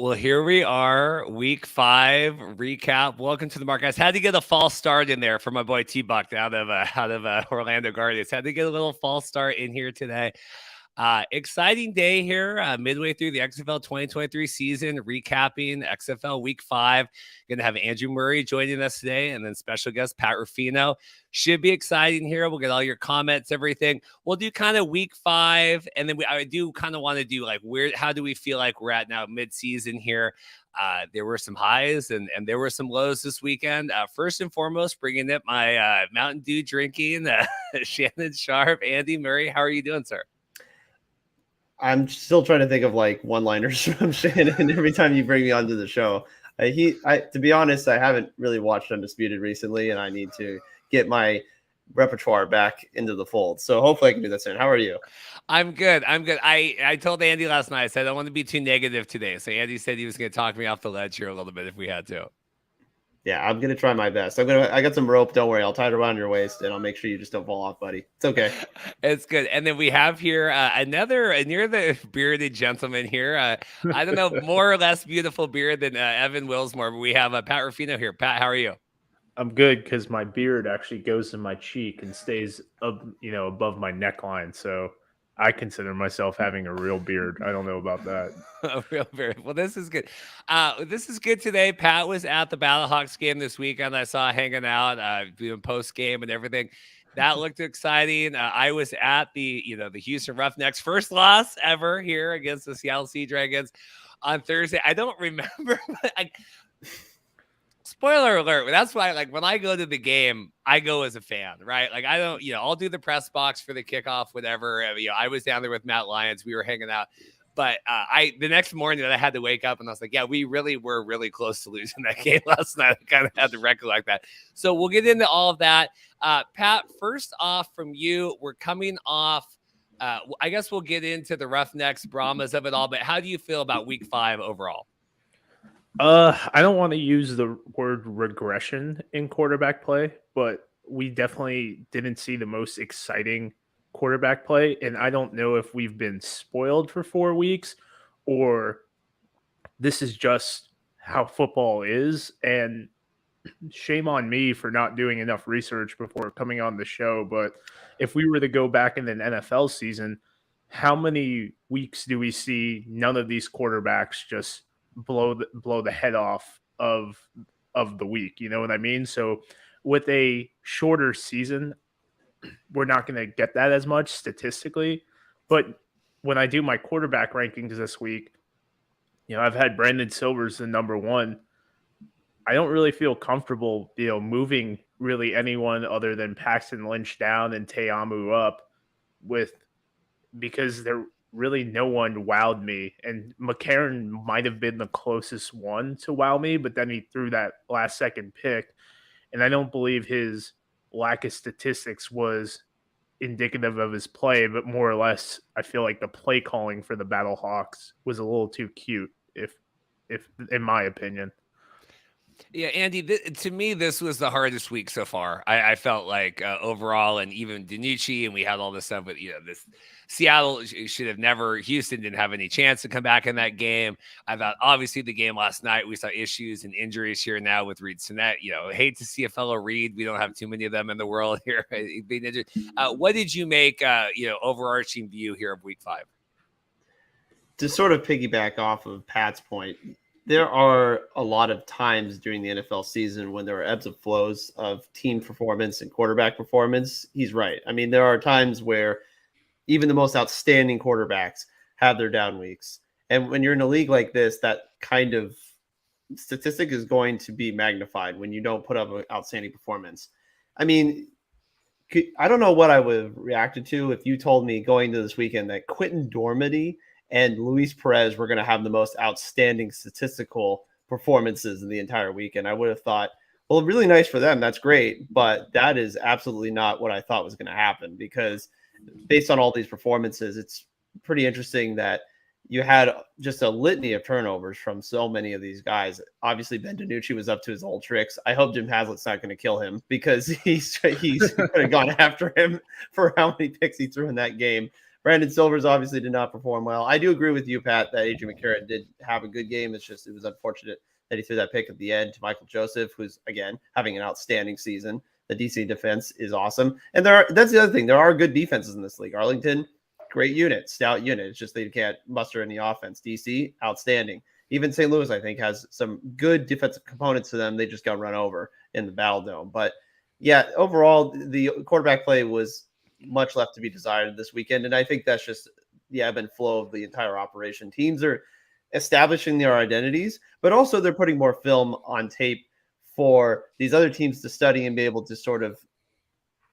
Well, here we are, week 5 recap. Welcome to the mark, guys. Had to get a false start in there for my boy T-Buck out of Orlando Guardians. Had to get a little false start in here today. Exciting day here, midway through the XFL 2023 season, recapping XFL Week 5. Going to have Andrew Murray joining us today, and then special guest Pat Rifino. Should be exciting here. We'll get all your comments, everything. We'll do kind of Week 5, and then I do kind of want to do like how do we feel like we're at now mid-season here. There were some highs and there were some lows this weekend. First and foremost, bringing up my Mountain Dew drinking, Shannon Sharp, Andy Murray. How are you doing, sir? I'm still trying to think of like one-liners from Shannon every time you bring me onto the show. To be honest, I haven't really watched Undisputed recently, and I need to get my repertoire back into the fold. So hopefully I can do that soon. How are you? I'm good. I told Andy last night, I said I don't want to be too negative today. So Andy said he was going to talk me off the ledge here a little bit if we had to. Yeah, I'm gonna try my best. I got some rope. Don't worry, I'll tie it around your waist, and I'll make sure you just don't fall off, buddy. It's okay. It's good. And then we have here another near the bearded gentleman here. I don't know, more or less beautiful beard than Evan Wilsmore, but we have Pat Rifino here. Pat, how are you? I'm good because my beard actually goes in my cheek and stays up, above my neckline. So I consider myself having a real beard. I don't know about that. A real beard. Well, this is good. This is good today. Pat was at the Battlehawks game this weekend. I saw hanging out, doing post game and everything. That looked exciting. I was at the Houston Roughnecks first loss ever here against the Seattle Sea Dragons on Thursday. I don't remember. Spoiler alert. That's why, like, when I go to the game, I go as a fan, right? Like, I don't, I'll do the press box for the kickoff, whatever. I was down there with Matt Lyons. We were hanging out. But the next morning I had to wake up and I was like, yeah, we really were really close to losing that game last night. I kind of had to recollect that. So we'll get into all of that. Pat, first off from you, we're coming off. I guess we'll get into the Roughnecks, Brahmas of it all. But how do you feel about week 5 overall? I don't want to use the word regression in quarterback play, but we definitely didn't see the most exciting quarterback play. And I don't know if we've been spoiled for 4 weeks or this is just how football is. And shame on me for not doing enough research before coming on the show. But if we were to go back in an NFL season, how many weeks do we see none of these quarterbacks just blow the head off of the week? You know what I mean? So with a shorter season, we're not going to get that as much statistically. But when I do my quarterback rankings this week, I've had Brandon Silvers the number 1. I don't really feel comfortable, moving really anyone other than Paxton Lynch down and Te'amu up because there really no one wowed me. And McCarron might have been the closest one to wow me, but then he threw that last second pick. And I don't believe his lack of statistics was indicative of his play, but more or less, I feel like the play calling for the Battlehawks was a little too cute, if in my opinion. Yeah, Andy, to me, this was the hardest week so far. I felt like overall, and even DiNucci, and we had all this stuff with, this Seattle should have never, Houston didn't have any chance to come back in that game. I thought, obviously, the game last night, we saw issues and injuries here now with Reed Sinnett. Hate to see a fellow Reed. We don't have too many of them in the world here being injured. What did you make, overarching view here of week 5? To sort of piggyback off of Pat's point, there are a lot of times during the NFL season when there are ebbs and flows of team performance and quarterback performance. He's right. I mean, there are times where even the most outstanding quarterbacks have their down weeks. And when you're in a league like this, that kind of statistic is going to be magnified when you don't put up an outstanding performance. I mean, I don't know what I would have reacted to if you told me going to this weekend that Quentin Dormady and Luis Perez were going to have the most outstanding statistical performances in the entire weekend. I would have thought, well, really nice for them. That's great. But that is absolutely not what I thought was going to happen, because based on all these performances, it's pretty interesting that you had just a litany of turnovers from so many of these guys. Obviously, Ben DiNucci was up to his old tricks. I hope Jim Haslett's not going to kill him, because he's going to gone after him for how many picks he threw in that game. Brandon Silvers obviously did not perform well. I do agree with you, Pat, that Adrian McCarron did have a good game. It was unfortunate that he threw that pick at the end to Michael Joseph, who's, again, having an outstanding season. The DC defense is awesome. And that's the other thing. There are good defenses in this league. Arlington, great unit, stout unit. It's just they can't muster any offense. DC, outstanding. Even St. Louis, I think, has some good defensive components to them. They just got run over in the Battle Dome. But, yeah, overall, the quarterback play was much left to be desired this weekend. And I think that's just the ebb and flow of the entire operation. Teams are establishing their identities, but also they're putting more film on tape for these other teams to study and be able to sort of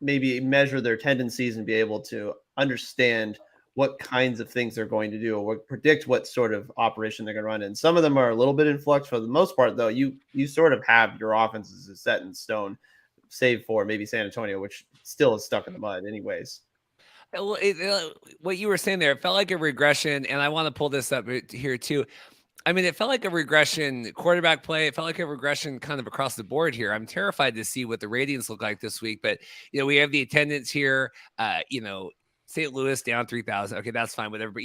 maybe measure their tendencies and be able to understand what kinds of things they're going to do or predict what sort of operation they're going to run. And some of them are a little bit in flux. For the most part, though, you sort of have your offenses set in stone, save for maybe San Antonio, which still is stuck in the mud anyways. Well, what you were saying there, it felt like a regression, and I want to pull this up here too. I mean, it felt like a regression quarterback play. It felt like a regression kind of across the board here. I'm terrified to see what the ratings look like this week, but we have the attendance here. St. Louis down 3,000. Okay, that's fine, whatever. But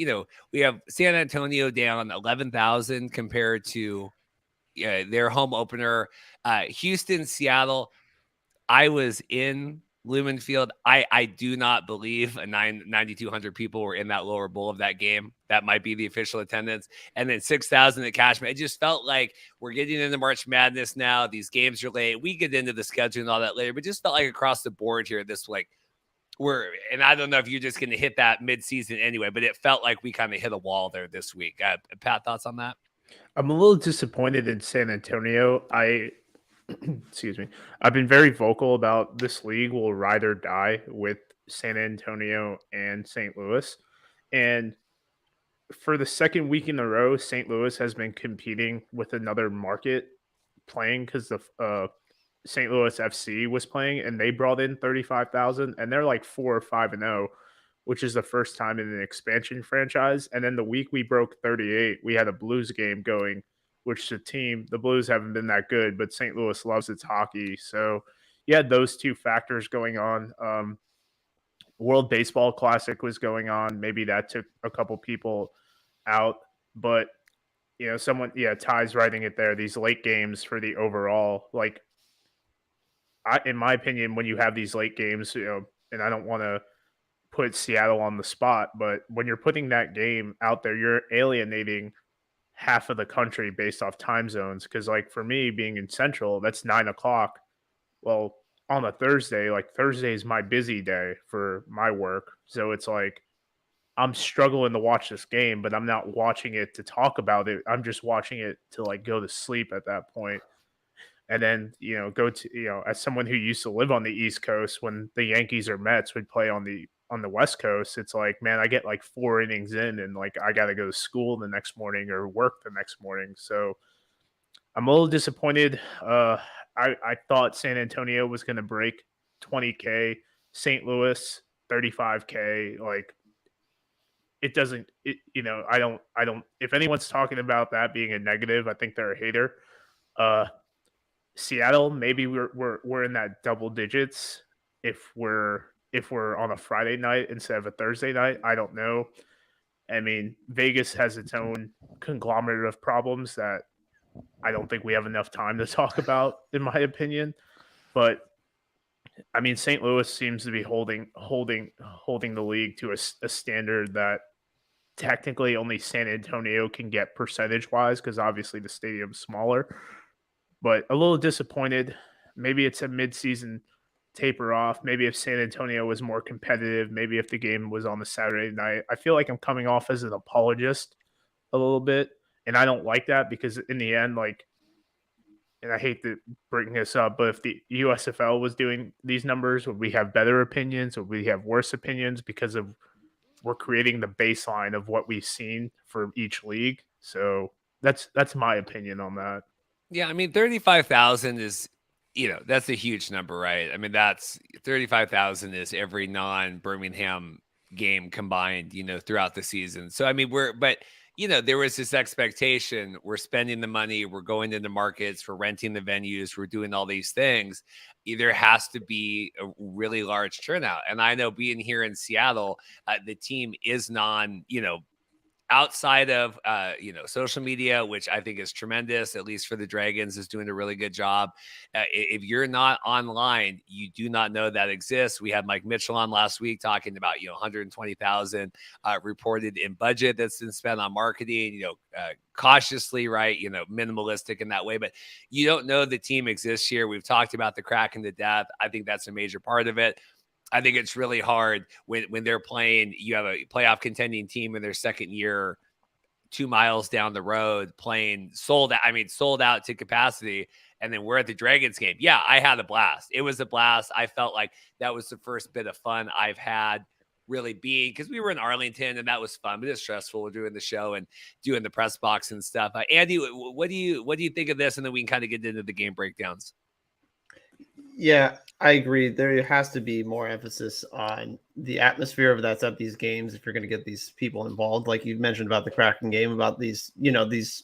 we have San Antonio down 11,000 compared to their home opener. Houston, Seattle. I was in Lumen Field. I do not believe 9,200 people were in that lower bowl of that game. That might be the official attendance. And then 6,000 at Cashman. It just felt like we're getting into March Madness now. These games are late. We get into the schedule and all that later, but just felt like across the board here, and I don't know if you're just going to hit that midseason anyway, but it felt like we kind of hit a wall there this week. Pat, thoughts on that? I'm a little disappointed in San Antonio. Excuse me. I've been very vocal about this league will ride or die with San Antonio and St. Louis. And for the second week in a row, St. Louis has been competing with another market playing because the St. Louis FC was playing and they brought in 35,000 and they're like 4 or 5-0, which is the first time in an expansion franchise. And then the week we broke 38, we had a Blues game going, which the Blues haven't been that good, but St. Louis loves its hockey. So you had those two factors going on. World Baseball Classic was going on. Maybe that took a couple people out, but Ty's writing it there. These late games for the overall, in my opinion, when you have these late games, and I don't want to put Seattle on the spot, but when you're putting that game out there, you're alienating half of the country based off time zones. Because for me being in Central, that's 9:00. Well, on a Thursday, Thursday is my busy day for my work. So it's I'm struggling to watch this game, but I'm not watching it to talk about it. I'm just watching it to go to sleep at that point. And then, go to, as someone who used to live on the East Coast, when the Yankees or Mets would play on the West Coast, it's man, I get 4 innings in and I got to go to school the next morning or work the next morning. So I'm a little disappointed. I thought San Antonio was going to break 20K, St. Louis 35K. It doesn't, I don't, if anyone's talking about that being a negative, I think they're a hater. Seattle, maybe we're in that double digits if we're on a Friday night instead of a Thursday night. I don't know. I mean, Vegas has its own conglomerate of problems that I don't think we have enough time to talk about, in my opinion. But I mean, St. Louis seems to be holding the league to a standard that technically only San Antonio can get percentage wise, because obviously the stadium's smaller. But a little disappointed. Maybe it's a midseason taper off. Maybe if San Antonio was more competitive, maybe if the game was on the Saturday night. I feel like I'm coming off as an apologist a little bit, and I don't like that because in the end, and I hate to bring this up, but if the USFL was doing these numbers, would we have better opinions? Would we have worse opinions because we're creating the baseline of what we've seen for each league? So that's my opinion on that. Yeah, I mean, 35,000 is, that's a huge number, right? I mean, that's 35,000 is every non-Birmingham game combined, throughout the season. So, I mean, but there was this expectation. We're spending the money. We're going into markets. We're renting the venues. We're doing all these things. There has to be a really large turnout. And I know being here in Seattle, the team is outside of social media, which I think is tremendous, at least for the Dragons, is doing a really good job. If you're not online, you do not know that exists. We had Mike Mitchell on last week talking about 120,000 reported in budget that's been spent on marketing. Cautiously, right? Minimalistic in that way, but you don't know the team exists here. We've talked about the Kraken to death. I think that's a major part of it. I think it's really hard when they're playing. You have a playoff contending team in their second year, 2 miles down the road, playing sold out to capacity. And then we're at the Dragons game. Yeah, I had a blast. It was a blast. I felt like that was the first bit of fun I've had really being, because we were in Arlington and that was fun, but it's stressful. We're doing the show and doing the press box and stuff. Andy, what do you think of this? And then we can kind of get into the game breakdowns. Yeah, I agree. There has to be more emphasis on the atmosphere that's at these games if you're going to get these people involved. Like you mentioned about the Kraken game, about these, these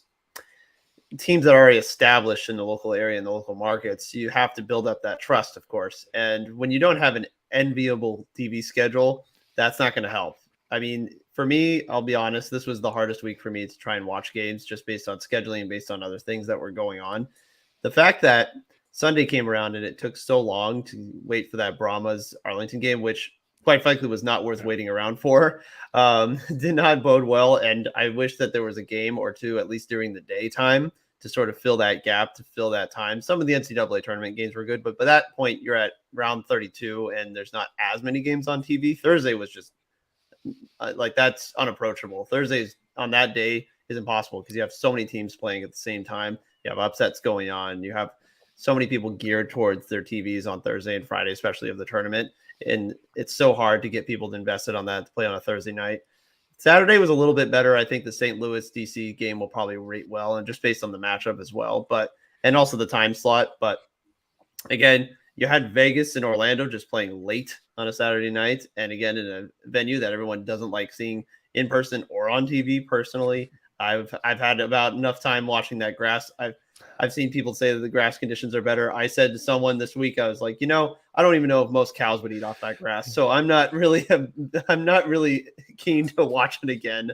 teams that are already established in the local area and the local markets. You have to build up that trust, of course. And when you don't have an enviable TV schedule, that's not going to help. I mean, for me, I'll be honest, this was the hardest week for me to try and watch games just based on scheduling and based on other things that were going on. The fact that Sunday came around and it took so long to wait for that Brahmas Arlington game, which quite frankly was not worth waiting around for, did not bode well. And I wish that there was a game or two, at least during the daytime, to sort of fill that gap, to fill that time. Some of the NCAA tournament games were good, but by that point you're at round 32 and there's not as many games on TV. Thursday was just that's unapproachable. Thursdays on that day is impossible because you have so many teams playing at the same time. You have upsets going on. You have so many people geared towards their TVs on Thursday and Friday, especially of the tournament. And it's so hard to get people invested on that to play on a Thursday night. Saturday was a little bit better. I think the St. Louis DC game will probably rate well, and just based on the matchup as well, and also the time slot. But again, you had Vegas and Orlando just playing late on a Saturday night. And again, in a venue that everyone doesn't like seeing in person or on TV. Personally, I've had about enough time watching that grass. I've seen people say that the grass conditions are better. I said to someone this week, I was like, I don't even know if most cows would eat off that grass. So I'm not really keen to watch it again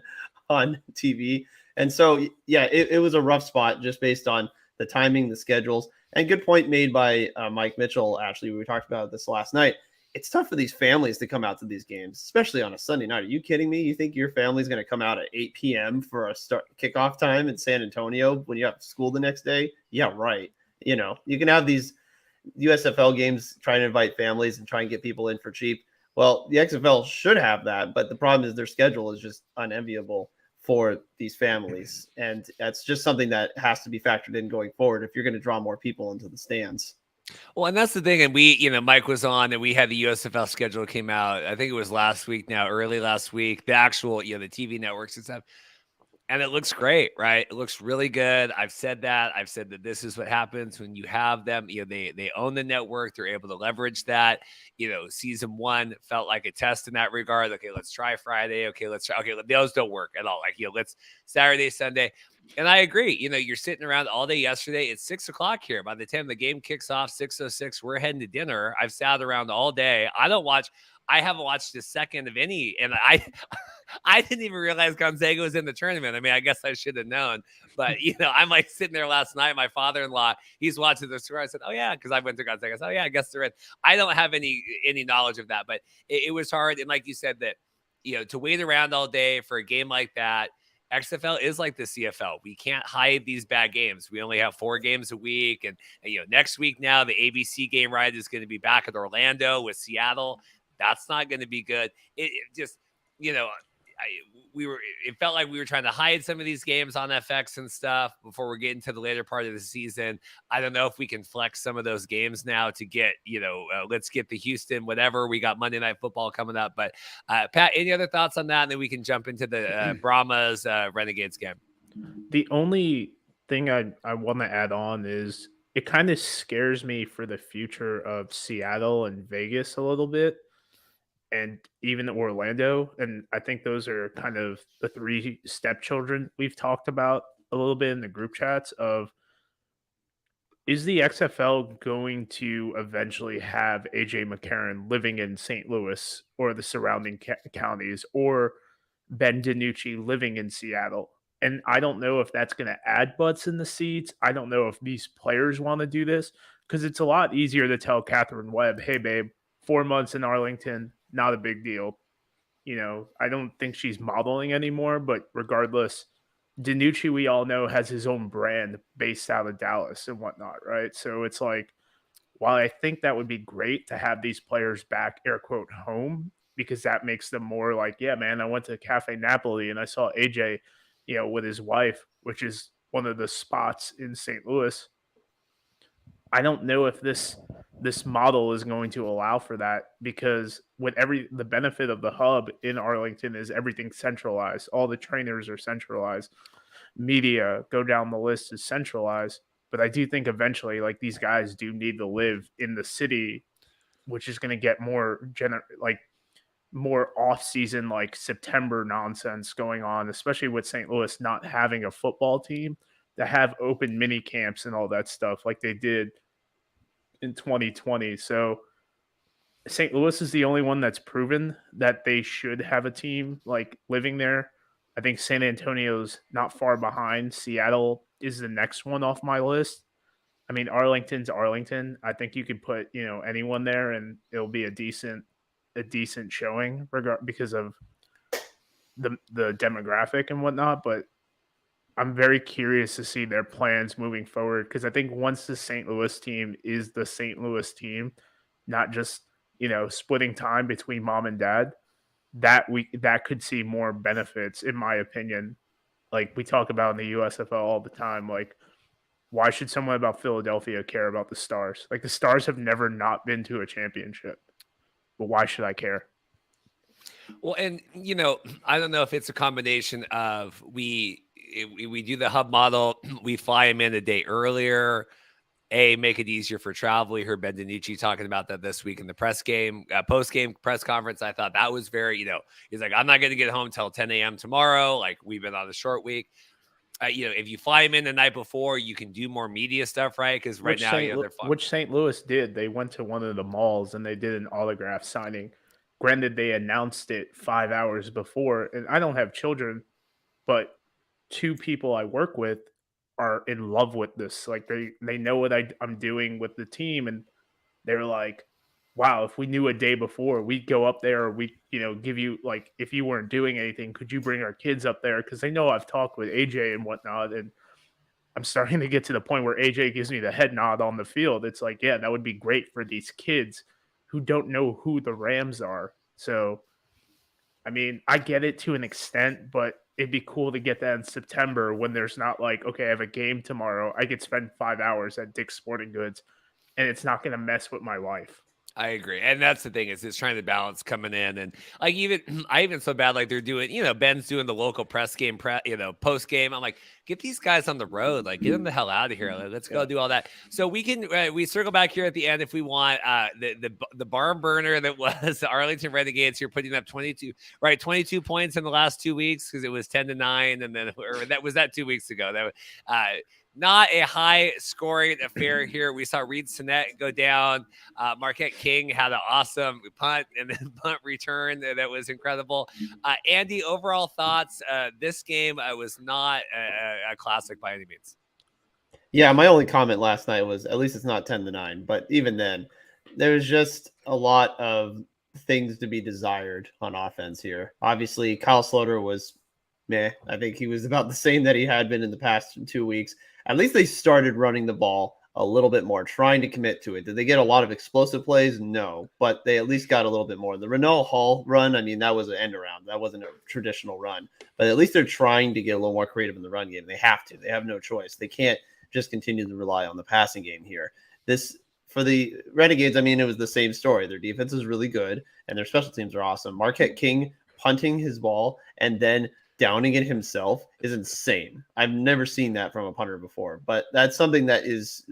on TV. And so, yeah, it was a rough spot just based on the timing, the schedules, and good point made by Mike Mitchell. Actually, we talked about this last night. It's tough for these families to come out to these games, especially on a Sunday night. Are you kidding me? You think your family's going to come out at 8 p.m. for a kickoff time in San Antonio when you have school the next day? Yeah, right. You can have these USFL games, try and invite families and try and get people in for cheap. Well, the XFL should have that, but the problem is their schedule is just unenviable for these families. And that's just something that has to be factored in going forward if you're going to draw more people into the stands. Well, and that's the thing. And we, Mike was on and we had the USFL schedule came out. I think it was last week now, early last week, the actual, the TV networks and stuff. And it looks great, right? It looks really good. I've said that this is what happens when you have them. They own the network. They're able to leverage that. Season 1 felt like a test in that regard. Okay, let's try Friday. Okay, let's try. Okay, those don't work at all. Like, let's Saturday, Sunday. And I agree. You're sitting around all day yesterday. It's 6:00 here. By the time the game kicks off, 6:06, we're heading to dinner. I've sat around all day. I haven't watched a second of any, and I didn't even realize Gonzaga was in the tournament. I mean, I guess I should have known, but I'm like sitting there last night. My father-in-law, he's watching the score. I said, "Oh yeah," because I went to Gonzaga. I said, "Oh yeah, I guess they're in." I don't have any knowledge of that, but it was hard. And like you said, that to wait around all day for a game like that. XFL is like the CFL. We can't hide these bad games. We only have 4 games a week, and next week now the ABC game right is going to be back at Orlando with Seattle. That's not going to be good. It just, it felt like we were trying to hide some of these games on FX and stuff before we're getting to the later part of the season. I don't know if we can flex some of those games now to get, let's get the Houston, whatever. We got Monday Night Football coming up. But Pat, any other thoughts on that? And then we can jump into the Brahmas Renegades game. The only thing I want to add on is it kind of scares me for the future of Seattle and Vegas a little bit. and even Orlando. And I think those are kind of the three stepchildren we've talked about a little bit in the group chats of, is the XFL going to eventually have AJ McCarron living in St. Louis or the surrounding counties, or Ben DiNucci living in Seattle? And I don't know if that's going to add butts in the seats. I don't know if these players want to do this, because it's a lot easier to tell Catherine Webb, hey, babe, 4 months in Arlington, not a big deal. I don't think she's modeling anymore, but regardless, DiNucci, we all know, has his own brand based out of Dallas and whatnot, right? So it's like, while I think that would be great to have these players back, air quote, home, because that makes them more like, yeah, man, I went to Cafe Napoli and I saw AJ, with his wife, which is one of the spots in St. Louis. I don't know if this model is going to allow for that, because with the benefit of the hub in Arlington is everything centralized. All the trainers are centralized. Media, go down the list, is centralized. But I do think eventually, like, these guys do need to live in the city, which is going to get more more off-season, like September nonsense going on, especially with St. Louis not having a football team to have open mini camps and all that stuff like they did in 2020. So St. Louis is the only one that's proven that they should have a team like living there. I think San Antonio's not far behind. Seattle is the next one off my list. I mean, Arlington's Arlington. I think you could put, anyone there and it'll be a decent showing because of the demographic and whatnot. But I'm very curious to see their plans moving forward, because I think once the St. Louis team is the St. Louis team, not just, splitting time between mom and dad, that could see more benefits, in my opinion. Like we talk about in the USFL all the time, like, why should someone about Philadelphia care about the Stars? Like, the Stars have never not been to a championship, but why should I care? Well, and I don't know if it's a combination of we do the hub model, we fly them in a day earlier, make it easier for travel. We heard Ben DiNucci talking about that this week in the post-game press conference. I thought that was very, he's like, I'm not going to get home till 10 a.m. tomorrow. Like, we've been on a short week. If you fly them in the night before, you can do more media stuff, right? Because right now, they're fun. Which St. Louis did. They went to one of the malls and they did an autograph signing. Granted, they announced it 5 hours before, and I don't have children, but 2 people I work with are in love with this. Like, they know what I'm doing with the team, and they're like, wow, if we knew a day before, we'd go up there, or we, give you, like, if you weren't doing anything, could you bring our kids up there? Because they know I've talked with AJ and whatnot, and I'm starting to get to the point where AJ gives me the head nod on the field. It's like, yeah, that would be great for these kids who don't know who the Rams are. So, I mean, I get it to an extent, but it'd be cool to get that in September when there's not like, okay, I have a game tomorrow. I could spend 5 hours at Dick's Sporting Goods, and it's not going to mess with my life. I agree. And that's the thing, is it's trying to balance coming in. And like, I even so bad, like they're doing, Ben's doing the local press game, post game. I'm like, get these guys on the road, like get them the hell out of here. Like, let's go do all that. So we can, we circle back here at the end if we want. The barn burner that was the Arlington Renegades here, putting up 22 points in the last 2 weeks, because it was 10-9. And then, or that was 2 weeks ago. That was, not a high-scoring affair here. We saw Reed Sinet go down. Marquette King had an awesome punt and then punt return that was incredible. Andy, overall thoughts? This game was not a classic by any means. Yeah, my only comment last night was, at least it's not 10-9. But even then, there's just a lot of things to be desired on offense here. Obviously, Kyle Sloter was meh. I think he was about the same that he had been in the past 2 weeks. At least they started running the ball a little bit more, trying to commit to it. Did they get a lot of explosive plays? No, but they at least got a little bit more. The Renault Hall run, I mean, that was an end around. That wasn't a traditional run, but at least they're trying to get a little more creative in the run game. They have to. They have no choice. They can't just continue to rely on the passing game here. For the Renegades, I mean, it was the same story. Their defense is really good, and their special teams are awesome. Marquette King punting his ball and then downing it himself is insane. I've never seen that from a punter before, but that's something that is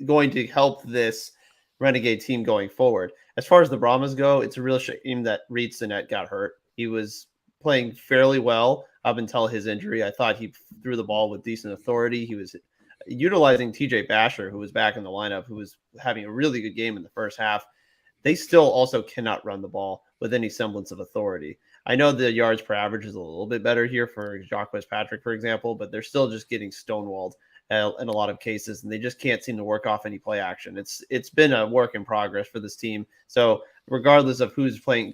going to help this Renegade team going forward. As far as the Brahmas go, it's a real shame that Reed Sinnett got hurt. He was playing fairly well up until his injury. I thought he threw the ball with decent authority. He was utilizing TJ Basher, who was back in the lineup, who was having a really good game in the first half. They still also cannot run the ball with any semblance of authority. I know the yards per average is a little bit better here for Jacques Patrick, for example, but they're still just getting stonewalled in a lot of cases, and they just can't seem to work off any play action. It's been a work in progress for this team. So regardless of who's playing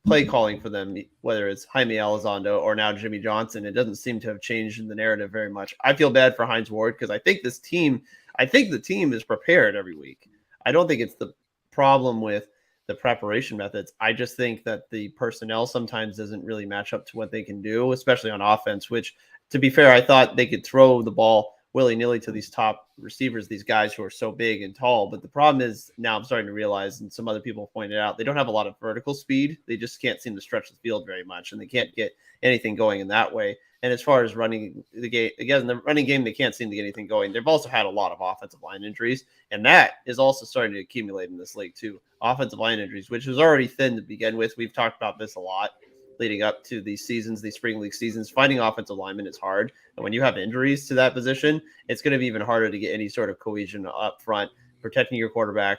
play calling for them, whether it's Jaime Elizondo or now Jimmy Johnson, it doesn't seem to have changed in the narrative very much. I feel bad for Hines Ward because I think the team is prepared every week. I don't think it's the problem with the preparation methods. I just think that the personnel sometimes doesn't really match up to what they can do, especially on offense, which, to be fair, I thought they could throw the ball willy-nilly to these top receivers, these guys who are so big and tall. But the problem is, now I'm starting to realize, and some other people pointed out, they don't have a lot of vertical speed. They just can't seem to stretch the field very much, and they can't get anything going in that way. And as far as running the game, again, the running game, they can't seem to get anything going. They've also had a lot of offensive line injuries, and that is also starting to accumulate in this league too. Offensive line injuries, which was already thin to begin with. We've talked about this a lot leading up to these seasons, these spring league seasons. Finding offensive linemen is hard. And when you have injuries to that position, it's going to be even harder to get any sort of cohesion up front, protecting your quarterback,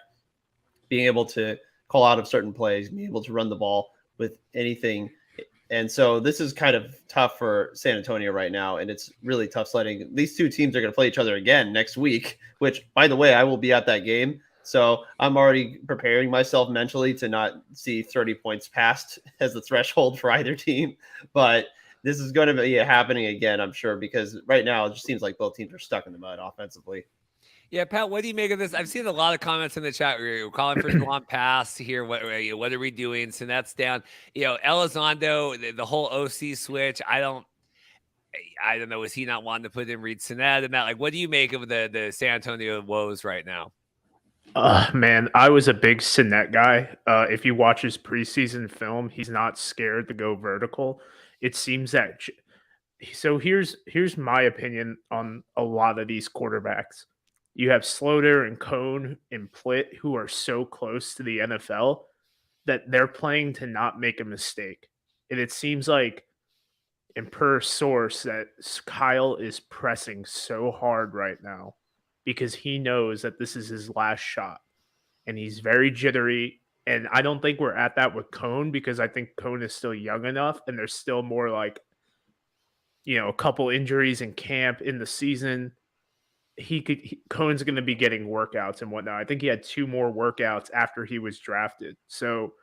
being able to call out of certain plays, being able to run the ball with anything. And so this is kind of tough for San Antonio right now, and it's really tough sledding. These two teams are going to play each other again next week, which, by the way, I will be at that game. So I'm already preparing myself mentally to not see 30 points passed as the threshold for either team. But this is going to be happening again, I'm sure, because right now it just seems like both teams are stuck in the mud offensively. Yeah, Pat, what do you make of this? I've seen a lot of comments in the chat. We're calling for Dwan pass here. What are we doing? So that's down. Elizondo, the whole OC switch. I don't know. Is he not wanting to put in Reed Sinnett and that? Like, what do you make of the San Antonio woes right now? Man, I was a big Sinnett guy. If you watch his preseason film, he's not scared to go vertical. It seems that. So here's my opinion on a lot of these quarterbacks. You have Slaughter and Cone and Plitt, who are so close to the NFL that they're playing to not make a mistake. And it seems like, and per source, that Kyle is pressing so hard right now because he knows that this is his last shot. And he's very jittery. And I don't think we're at that with Cone because I think Cone is still young enough and there's still more like, a couple injuries in camp in the season. Cohen's going to be getting workouts and whatnot. I think he had 2 more workouts after he was drafted. So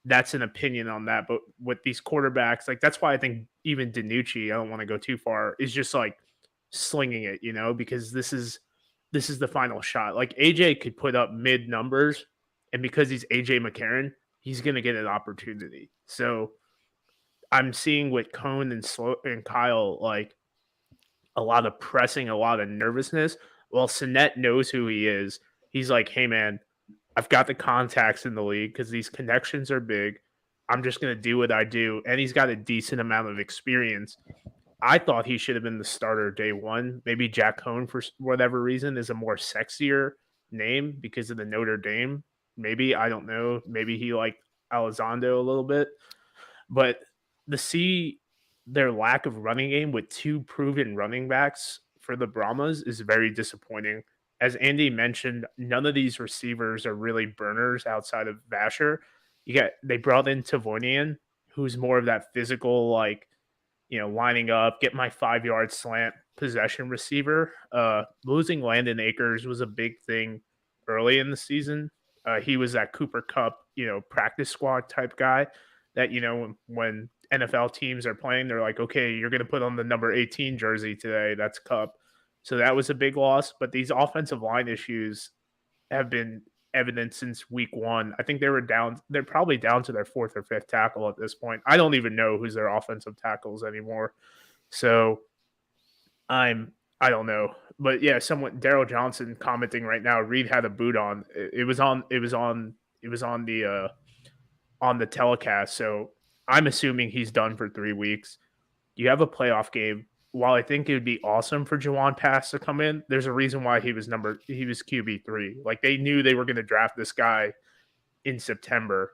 that's an opinion on that. But with these quarterbacks, like that's why I think even DiNucci, I don't want to go too far, is just like slinging it, because this is the final shot. Like AJ could put up mid numbers, and because he's AJ McCarron, he's going to get an opportunity. So I'm seeing with Cone and Kyle, like a lot of pressing, a lot of nervousness. Well, Sinnett knows who he is. He's like, hey, man, I've got the contacts in the league because these connections are big. I'm just going to do what I do. And he's got a decent amount of experience. I thought he should have been the starter day one. Maybe Jack Cohn, for whatever reason, is a more sexier name because of the Notre Dame. Maybe, I don't know. Maybe he liked Elizondo a little bit. But to see their lack of running game with 2 proven running backs for the Brahmas is very disappointing. As Andy mentioned, none of these receivers are really burners outside of Vasher. They brought in Tavonian, who's more of that physical, like, lining up, get my 5-yard slant possession receiver. Losing Landon Akers was a big thing early in the season. He was that Cooper Kupp, practice squad type guy that, when NFL teams are playing, they're like, okay, you're going to put on the number 18 jersey today. That's Kupp. So that was a big loss. But these offensive line issues have been evident since week 1. I think they're probably down to their 4th or 5th tackle at this point. I don't even know who's their offensive tackles anymore. So I don't know. But yeah, Daryl Johnson commenting right now, Reed had a boot on. It was on the telecast. So I'm assuming he's done for 3 weeks. You have a playoff game. while I think it would be awesome for Jawan Pass to come in, there's a reason why he was QB3. Like they knew they were going to draft this guy in September,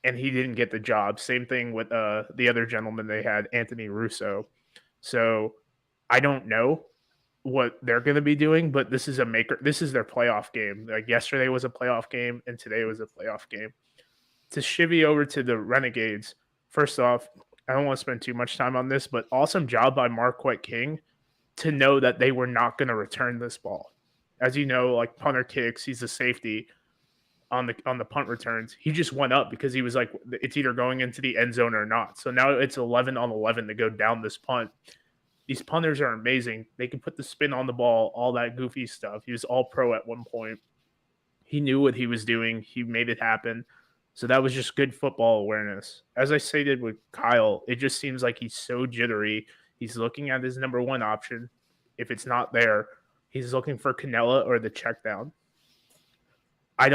and he didn't get the job. Same thing with the other gentleman they had, Anthony Russo. So I don't know what they're going to be doing, but this is their playoff game. Like yesterday was a playoff game, and today was a playoff game. To shivvy over to the Renegades, first off, I don't want to spend too much time on this, but awesome job by Marquette King to know that they were not going to return this ball. As you know, like punter kicks, he's a safety on the punt returns. He just went up because he was like, it's either going into the end zone or not. So now it's 11 on 11 to go down this punt. These punters are amazing. They can put the spin on the ball, all that goofy stuff. He was all pro at one point. He knew what he was doing. He made it happen. So that was just good football awareness. As I stated with Kyle, it just seems like he's so jittery. He's looking at his number one option. If it's not there, he's looking for Canella or the check down. I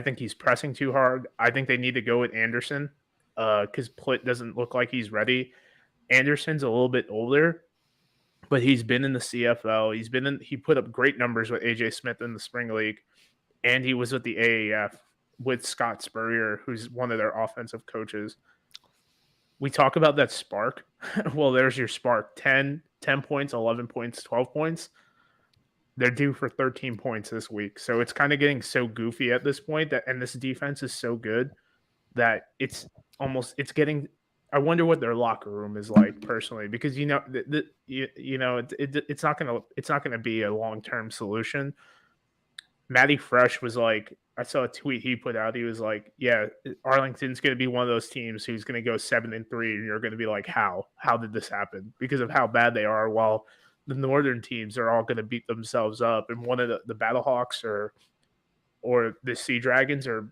think he's pressing too hard. I think they need to go with Anderson because Plitt doesn't look like he's ready. Anderson's a little bit older, but he's been in the CFL. He put up great numbers with AJ Smith in the spring league, and he was with the AAF with Scott Spurrier, who's one of their offensive coaches. We talk about that spark. Well, there's your spark. 10 points, 11 points, 12 points. They're due for 13 points this week. So it's kind of getting so goofy at this point and this defense is so good that it's getting. I wonder what their locker room is like personally, because it's not gonna be a long-term solution. Matty Fresh was like, I saw a tweet he put out. He was like, yeah, Arlington's going to be one of those teams who's going to go 7-3. And you're going to be like, how did this happen? Because of how bad they are. While the Northern teams are all going to beat themselves up. And one of the Battlehawks or the Sea Dragons or,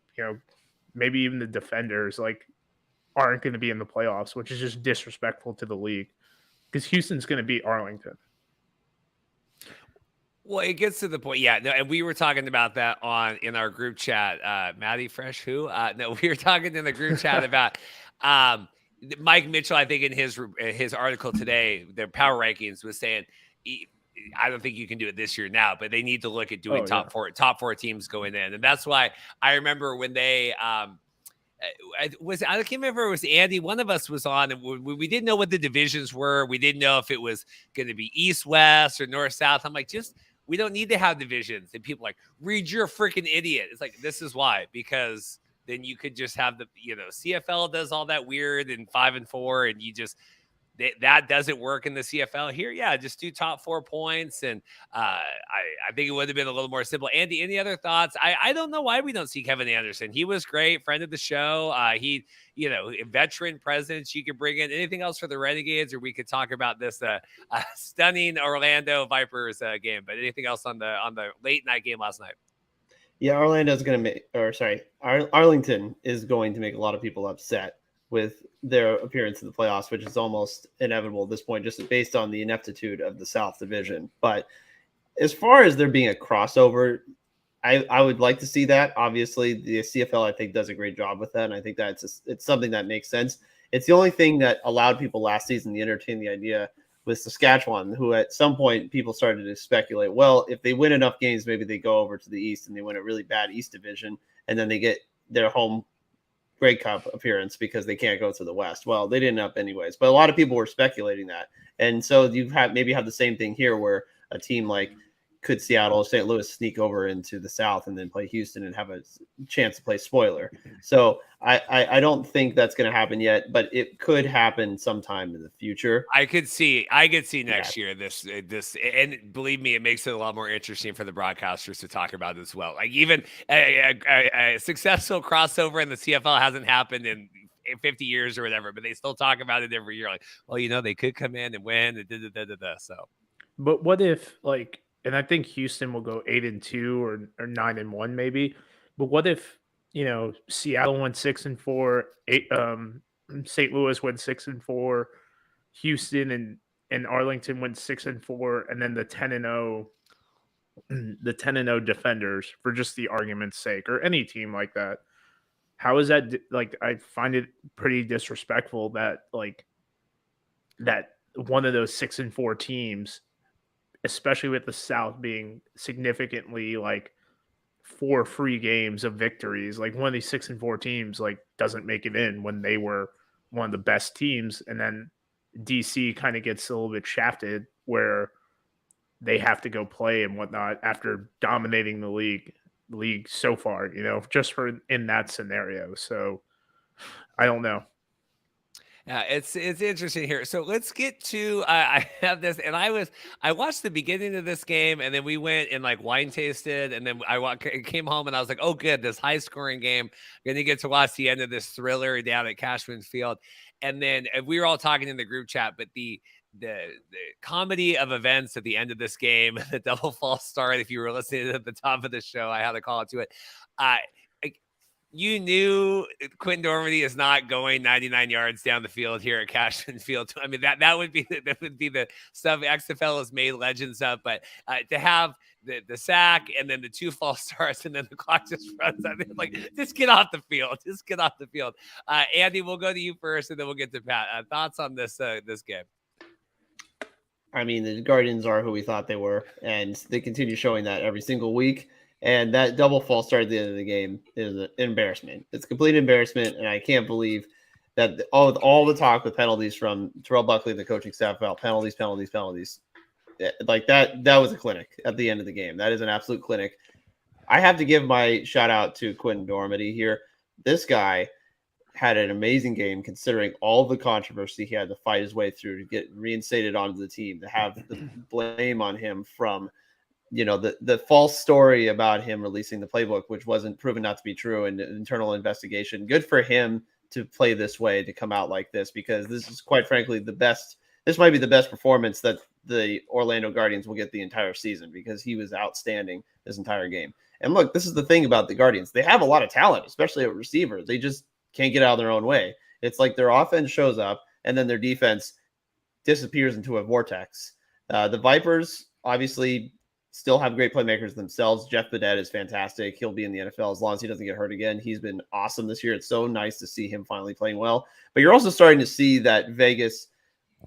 maybe even the Defenders, like, aren't going to be in the playoffs, which is just disrespectful to the league because Houston's going to beat Arlington. Well, it gets to the point, yeah. No, and we were talking about that in our group chat. Matty Fresh, who? No, we were talking in the group chat about Mike Mitchell. I think in his article today, their power rankings was saying, I don't think you can do it this year now, but they need to look at doing top four teams going in, and that's why I remember when they. I can't remember if it was Andy. One of us was on, and we didn't know what the divisions were. We didn't know if it was going to be East, West, or North, South. I'm like, we don't need to have divisions. And people are like, Reed, you're a freaking idiot. It's like, this is why, because then you could just have CFL does all that weird and 5 and 4, and you just that doesn't work in the CFL here. Yeah, just do top 4 points. And I think it would have been a little more simple. Andy, any other thoughts? I don't know why we don't see Kevin Anderson. He was great, friend of the show. He, veteran presence you could bring in. Anything else for the Renegades, or we could talk about this stunning Orlando Vipers game. But anything else on the late night game last night? Yeah, Arlington is going to make a lot of people upset with their appearance in the playoffs, which is almost inevitable at this point, just based on the ineptitude of the South Division. But as far as there being a crossover, I would like to see that. Obviously, the CFL, I think, does a great job with that, and I think that it's something that makes sense. It's the only thing that allowed people last season to entertain the idea with Saskatchewan, who at some point people started to speculate, well, if they win enough games, maybe they go over to the East and they win a really bad East Division, and then they get their home Grey Cup appearance because they can't go to the West. Well, they didn't up anyways, but a lot of people were speculating that. And so you have the same thing here where a team like could Seattle or St. Louis sneak over into the South and then play Houston and have a chance to play spoiler. So I don't think that's going to happen yet, but it could happen sometime in the future. I could see next year this, and believe me, it makes it a lot more interesting for the broadcasters to talk about as well. Like even a successful crossover in the CFL hasn't happened in 50 years or whatever, but they still talk about it every year. Like, well, they could come in and win. So, but what if and I think Houston will go 8-2 or 9-1 maybe. But what if Seattle went 6-4, St. Louis went 6-4, Houston and Arlington went 6-4, and then the 10-0 Defenders, for just the argument's sake, or any team like that. How is that I find it pretty disrespectful that that one of those 6-4 teams, especially with the South being significantly like 4 free games of victories, like one of these 6-4 teams like doesn't make it in when they were one of the best teams, and then DC kind of gets a little bit shafted where they have to go play and whatnot after dominating the league so far, just for in that scenario. So I don't know. Yeah, it's interesting here. So let's get to I have this, and I watched the beginning of this game, and then we went and like wine tasted, and then came home, and I was like, oh, good, this high scoring game. Going to get to watch the end of this thriller down at Cashman Field, and then we were all talking in the group chat, but the comedy of events at the end of this game, the double false start. If you were listening at the top of the show, I had to call it to it. You knew Quentin Dormady is not going 99 yards down the field here at Cashman Field. I mean, that would be the stuff XFL has made legends of. But to have the sack and then the 2 false starts and then the clock just runs out, like, just get off the field. Just get off the field. Andy, we'll go to you first, and then we'll get to Pat. Thoughts on this game? I mean, the Guardians are who we thought they were, and they continue showing that every single week. And that double false start at the end of the game is an embarrassment. It's a complete embarrassment, and I can't believe that all the talk with penalties from Terrell Buckley, the coaching staff, about penalties. Like that was a clinic at the end of the game. That is an absolute clinic. I have to give my shout out to Quentin Dormady here. This guy had an amazing game considering all the controversy he had to fight his way through to get reinstated onto the team, to have the blame on him from – the false story about him releasing the playbook, which wasn't proven not to be true, and internal investigation. Good for him to play this way, to come out like this, because this is quite frankly this might be the best performance that the Orlando Guardians will get the entire season, because he was outstanding this entire game. And look, this is the thing about the Guardians. They have a lot of talent, especially at receiver. They just can't get out of their own way. It's like their offense shows up and then their defense disappears into a vortex. The Vipers obviously still have great playmakers themselves. Jeff Badet is fantastic. He'll be in the NFL as long as he doesn't get hurt again. He's been awesome this year. It's so nice to see him finally playing well. But you're also starting to see that Vegas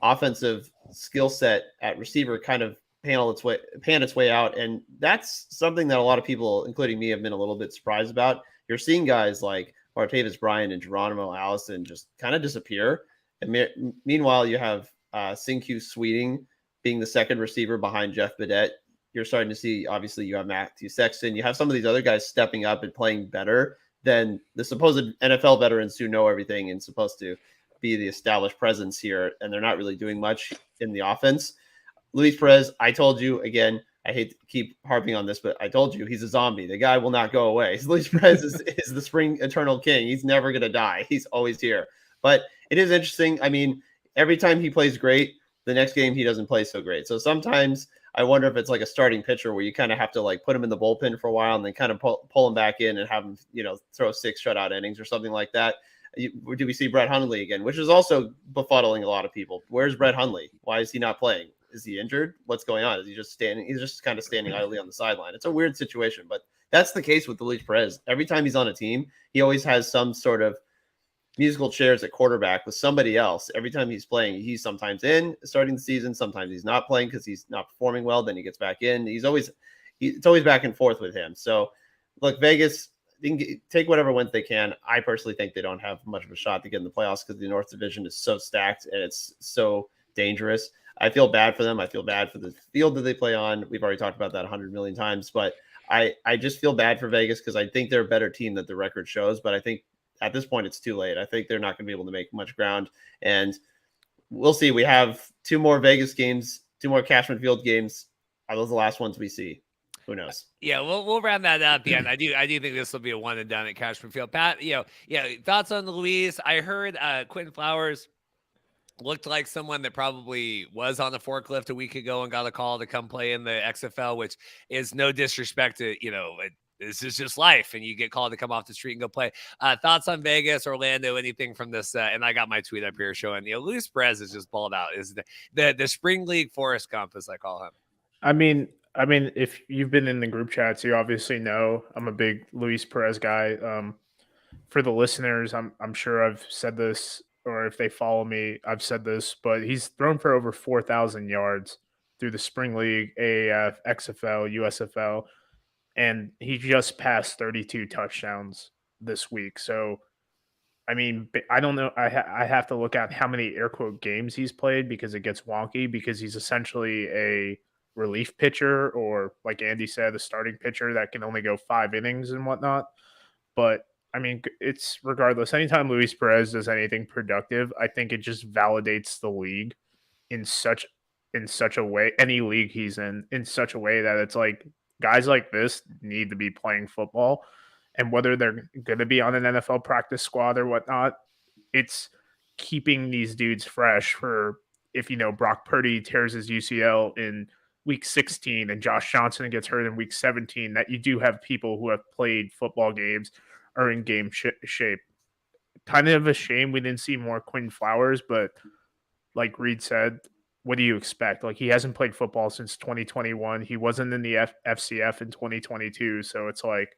offensive skill set at receiver kind of pan its way out. And that's something that a lot of people, including me, have been a little bit surprised about. You're seeing guys like Martavis Bryant and Geronimo Allison just kind of disappear. And meanwhile, you have Sinque Sweeting being the second receiver behind Jeff Badet. You're starting to see, obviously, you have Matthew Sexton. You have some of these other guys stepping up and playing better than the supposed NFL veterans who know everything and supposed to be the established presence here, and they're not really doing much in the offense. Luis Perez, I told you, again, I hate to keep harping on this, but I told you, he's a zombie. The guy will not go away. Luis Perez is the spring eternal king. He's never going to die. He's always here. But it is interesting. I mean, every time he plays great, the next game he doesn't play so great. So sometimes I wonder if it's like a starting pitcher where you kind of have to like put him in the bullpen for a while and then kind of pull him back in and have him, throw 6 shutout innings or something like that. Do we see Brett Hundley again, which is also befuddling a lot of people? Where's Brett Hundley? Why is he not playing? Is he injured? What's going on? Is he just standing? He's just kind of standing idly on the sideline. It's a weird situation, but that's the case with Luis Perez. Every time he's on a team, he always has some sort of musical chairs at quarterback with somebody else. Every time he's playing, he's sometimes in starting the season. Sometimes he's not playing because he's not performing well. Then he gets back in. It's always back and forth with him. So look, Vegas, they can take whatever wins they can. I personally think they don't have much of a shot to get in the playoffs because the North Division is so stacked and it's so dangerous. I feel bad for them. I feel bad for the field that they play on. We've already talked about that 100 million times, but I just feel bad for Vegas because I think they're a better team than the record shows, but I think at this point it's too late. I think they're not going to be able to make much ground, and we'll see. We have 2 more Vegas games, 2 more Cashman Field games. Are those the last ones we see? Who knows? Yeah, we'll round that out at the end. I do think this will be a one and done at Cashman Field. Pat, thoughts on Luis? I heard Quentin Flowers looked like someone that probably was on the forklift a week ago and got a call to come play in the XFL, which is no disrespect to, this is just life, and you get called to come off the street and go play. Thoughts on Vegas, Orlando, anything from this? And I got my tweet up here showing, Luis Perez is just balled out. Is the spring league Forrest Gump, as I call him. I mean, if you've been in the group chats, you obviously know I'm a big Luis Perez guy. For the listeners, I'm sure I've said this or if they follow me, I've said this, but he's thrown for over 4,000 yards through the spring league, AAF, XFL, USFL, and he just passed 32 touchdowns this week. So, I mean, I don't know. I have to look at how many air quote games he's played because it gets wonky because he's essentially a relief pitcher or, like Andy said, a starting pitcher that can only go 5 innings and whatnot. But I mean, it's regardless. Anytime Luis Perez does anything productive, I think it just validates the league in such a way, any league he's in such a way that it's like guys like this need to be playing football. And whether they're going to be on an NFL practice squad or whatnot, it's keeping these dudes fresh for if, Brock Purdy tears his UCL in week 16 and Josh Johnson gets hurt in week 17, that you do have people who have played football games or in game shape. Kind of a shame we didn't see more Quinn Flowers, but like Reed said, what do you expect? Like, he hasn't played football since 2021. He wasn't in the FCF in 2022. So it's like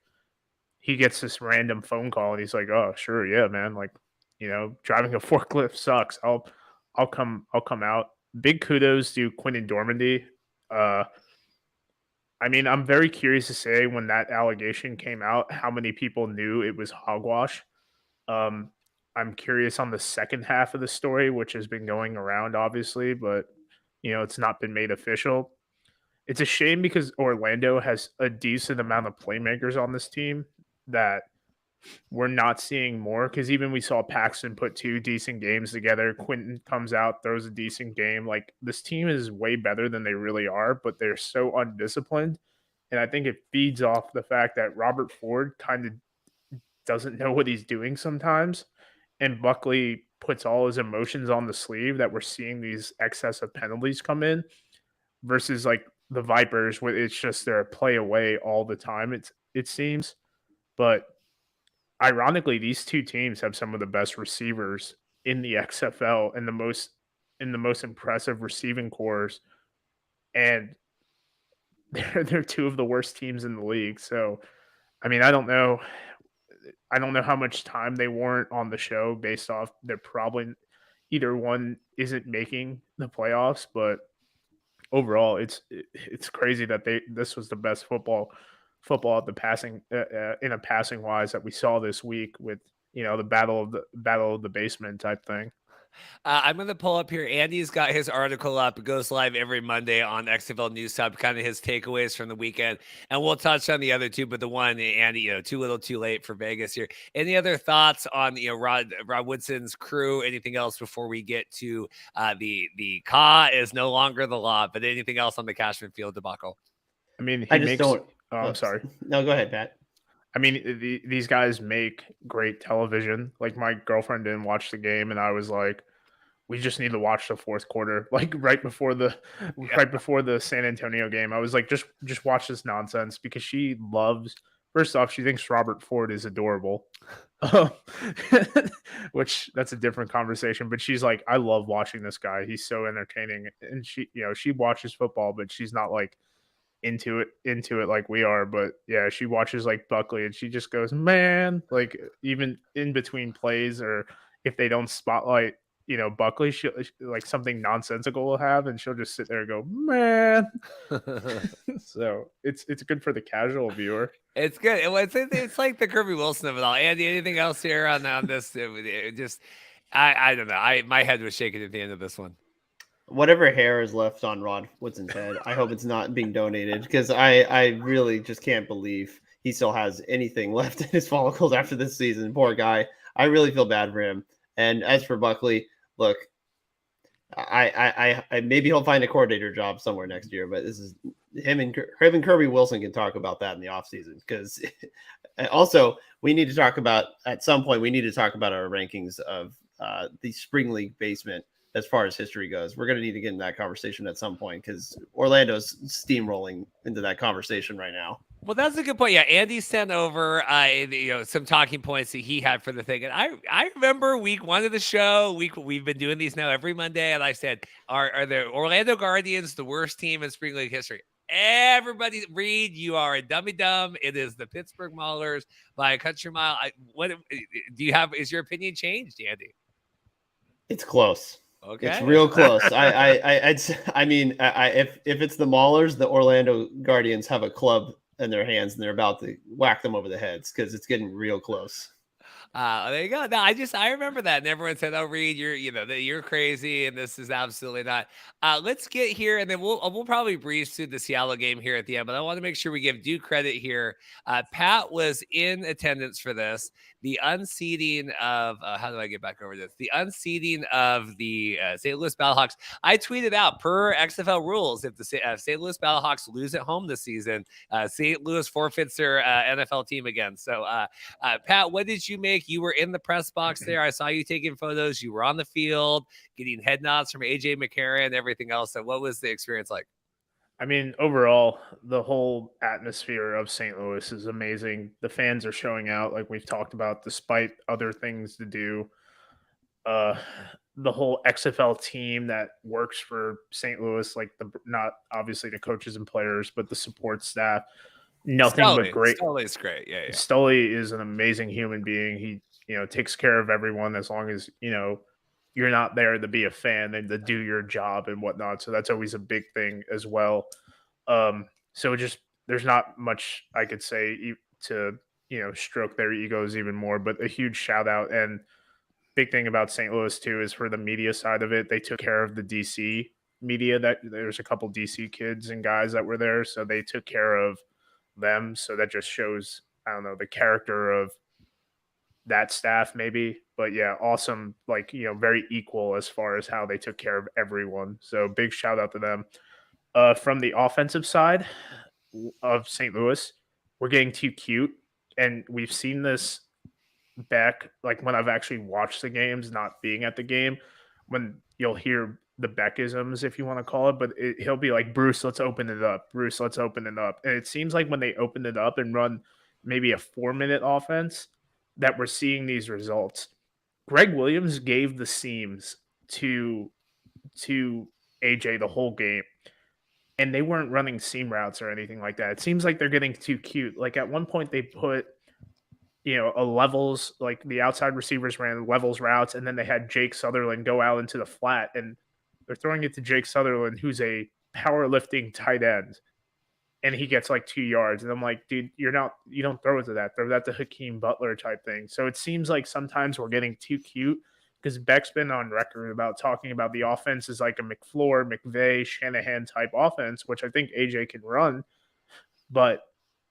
he gets this random phone call and he's like, oh, sure. Yeah, man. Like, driving a forklift sucks. I'll come out. Big kudos to Quinton Dormandy. I mean, I'm very curious to say when that allegation came out, how many people knew it was hogwash. I'm curious on the second half of the story, which has been going around, obviously, but, it's not been made official. It's a shame because Orlando has a decent amount of playmakers on this team that we're not seeing more, because even we saw Paxton put 2 decent games together. Quinton comes out, throws a decent game. Like, this team is way better than they really are, but they're so undisciplined. And I think it feeds off the fact that Robert Ford kind of doesn't know what he's doing sometimes. And Buckley puts all his emotions on the sleeve, that we're seeing these excessive penalties come in versus like the Vipers, where it's just they're a play away all the time, it seems. But ironically, these two teams have some of the best receivers in the XFL and the most impressive receiving cores, and they're 2 of the worst teams in the league. So, I mean, I don't know how much time they warrant on the show based off they're probably either one isn't making the playoffs, but overall, it's crazy that this was the best football at the passing in a passing wise that we saw this week with the battle of the basement type thing. I'm going to pull up here. Andy's got his article up. It goes live every Monday on XFL News Hub, kind of his takeaways from the weekend. And we'll touch on the other 2, but the one, Andy, too little too late for Vegas here. Any other thoughts on, Rod Woodson's crew? Anything else before we get to the CAW is no longer the law, but anything else on the Cashman Field debacle? I mean, don't. Oh, I'm sorry. No, go ahead, Pat. I mean, these guys make great television. Like, my girlfriend didn't watch the game, and I was like, we just need to watch the fourth quarter. Like, right before the San Antonio game, I was like, just watch this nonsense, because she loves. First off, she thinks Robert Ford is adorable, which that's a different conversation. But she's like, I love watching this guy. He's so entertaining, and she watches football, but she's not like into it like we are. But yeah, she watches like Buckley and she just goes, man, like even in between plays, or if they don't spotlight Buckley, she like something nonsensical will have, and she'll just sit there and go, man. So it's good for the casual viewer. It's good. It's like the Kirby Wilson of it all. Andy, anything else here on this? I don't know. My head was shaking at the end of this one. Whatever hair is left on Rod Woodson's head, I hope it's not being donated, because I really just can't believe he still has anything left in his follicles after this season. Poor guy. I really feel bad for him. And as for Buckley, look, I maybe he'll find a coordinator job somewhere next year, but this is him and Kirby Wilson can talk about that in the offseason, because also we need to talk about at some point our rankings of the spring league basement. As far as history goes, we're going to need to get in that conversation at some point, because Orlando's steamrolling into that conversation right now. Well, that's a good point. Yeah, Andy sent over some talking points that he had for the thing, and I remember week 1 of the show. We've been doing these now every Monday, and I said, "Are the Orlando Guardians the worst team in spring league history?" Everybody, Reed, you are a dummy dumb. It is the Pittsburgh Maulers by a country mile. What do you have? Is your opinion changed, Andy? It's close. Okay. It's real close. I mean, if it's the Maulers, the Orlando Guardians have a club in their hands and they're about to whack them over the heads because it's getting real close. There you go. No, I remember that, and everyone said, "Oh, Reed, you're crazy, and this is absolutely not." Let's get here, and then we'll probably breeze through the Seattle game here at the end. But I want to make sure we give due credit here. Pat was in attendance for this. The unseating of how do I get back over this? The unseating of the St. Louis Battlehawks. I tweeted out per XFL rules: if the St. Louis Battlehawks lose at home this season, St. Louis forfeits their NFL team again. So, Pat, what did you make? You were in the press box there. I saw you taking photos. You were on the field, getting head nods from AJ McCarron and everything else. So, what was the experience like? I mean, overall, the whole atmosphere of St. Louis is amazing. The fans are showing out, like we've talked about, despite other things to do. The whole XFL team that works for St. Louis, like not obviously the coaches and players, but the support staff, nothing but great. Stoley's great. Yeah. Stoley is an amazing human being. He, takes care of everyone as long as, you're not there to be a fan and to do your job and whatnot. So that's always a big thing as well. So there's not much I could say to, stroke their egos even more, but a huge shout out. And big thing about St. Louis too is for the media side of it. They took care of the DC media. That there's a couple DC kids and guys that were there. So they took care of them. So that just shows, I don't know, the character of that staff maybe. But yeah, awesome. Like, very equal as far as how they took care of everyone. So big shout out to them. From the offensive side of St. Louis, we're getting too cute. And we've seen this back, like when I've actually watched the games, not being at the game, when you'll hear the Beckisms, if you want to call it, but he'll be like, Bruce, let's open it up. Bruce, let's open it up. And it seems like when they opened it up and run maybe a 4-minute offense, that we're seeing these results. Greg Williams gave the seams to AJ the whole game, and they weren't running seam routes or anything like that. It seems like they're getting too cute. Like at one point they put, a levels, like the outside receivers ran levels routes, and then they had Jake Sutherland go out into the flat, and they're throwing it to Jake Sutherland, who's a powerlifting tight end, and he gets like 2 yards. And I'm like, dude, you don't throw it to that. Throw that to Hakeem Butler type thing. So it seems like sometimes we're getting too cute, because Beck's been on record about talking about the offense is like a McFleur, McVay, Shanahan type offense, which I think AJ can run. But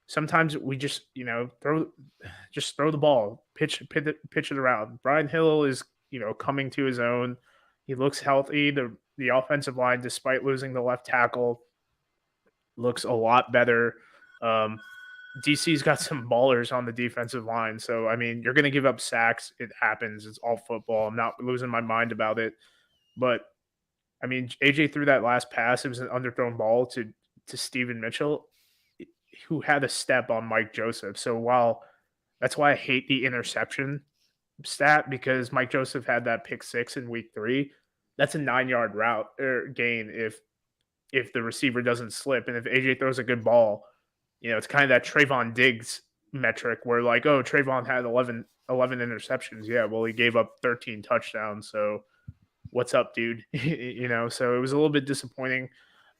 sometimes we just, throw the ball, pitch it around. Brian Hill is, coming to his own. He looks healthy. The offensive line, despite losing the left tackle, looks a lot better. DC's got some ballers on the defensive line. So, I mean, you're going to give up sacks. It happens. It's all football. I'm not losing my mind about it. But, I mean, AJ threw that last pass. It was an underthrown ball to Steven Mitchell, who had a step on Mike Joseph. So that's why I hate the interception stat, because Mike Joseph had that pick 6 in week 3. That's a 9-yard route or gain if the receiver doesn't slip. And if AJ throws a good ball, it's kind of that Trayvon Diggs metric where like, oh, Trayvon had 11 interceptions. Yeah, well, he gave up 13 touchdowns. So what's up, dude? So it was a little bit disappointing.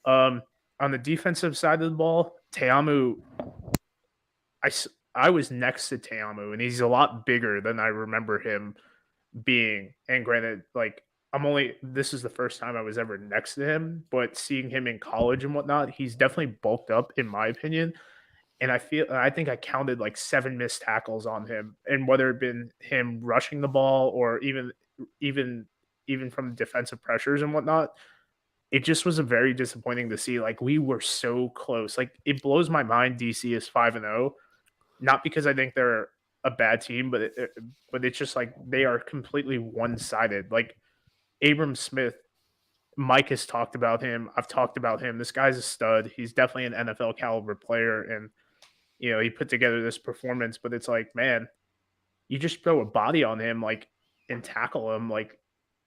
On the defensive side of the ball, Teamu, I was next to Teamu, and he's a lot bigger than I remember him being. And granted, like, this is the first time I was ever next to him, but seeing him in college and whatnot, he's definitely bulked up in my opinion. And I think I counted like 7 missed tackles on him, and whether it been him rushing the ball or even from defensive pressures and whatnot, it just was a very disappointing to see. Like, we were so close. Like, it blows my mind DC is 5-0, not because I think they're a bad team, but it's just like they are completely one-sided. Like, Abram Smith, Mike has talked about him. I've talked about him. This guy's a stud. He's definitely an NFL caliber player, and he put together this performance. But it's like, man, you just throw a body on him, like, and tackle him. Like,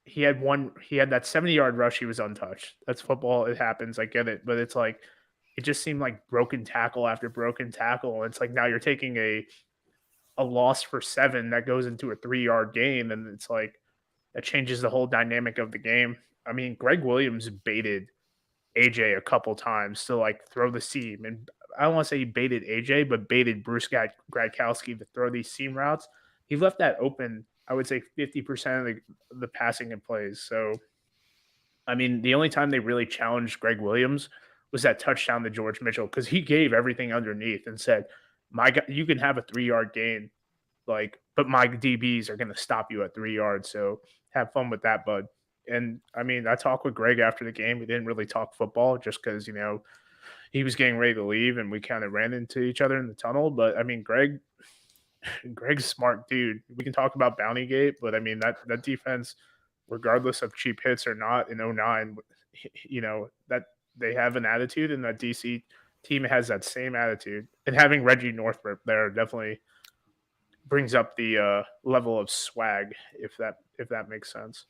he had that 70-yard rush. He was untouched. That's football. It happens. I get it. But it's like, it just seemed like broken tackle after broken tackle. And it's like, now you're taking a loss for 7 that goes into a 3-yard gain. And it's like, that changes the whole dynamic of the game. I mean, Greg Williams baited AJ a couple times to like throw the seam, and I don't want to say he baited AJ, but baited Bruce Gradkowski to throw these seam routes. He left that open, I would say 50% of the passing and plays. So, I mean, the only time they really challenged Greg Williams was that touchdown to George Mitchell, because he gave everything underneath and said, "My God, you can have a 3-yard gain, like, but my DBs are going to stop you at 3 yards. So have fun with that, bud." And I mean, I talked with Greg after the game. We didn't really talk football just because, he was getting ready to leave and we kind of ran into each other in the tunnel. But I mean, Greg's a smart dude. We can talk about Bounty Gate, but I mean, that defense, regardless of cheap hits or not in 09, that they have an attitude, and that DC team has that same attitude. And having Reggie Northrup there definitely brings up the level of swag, if that makes sense.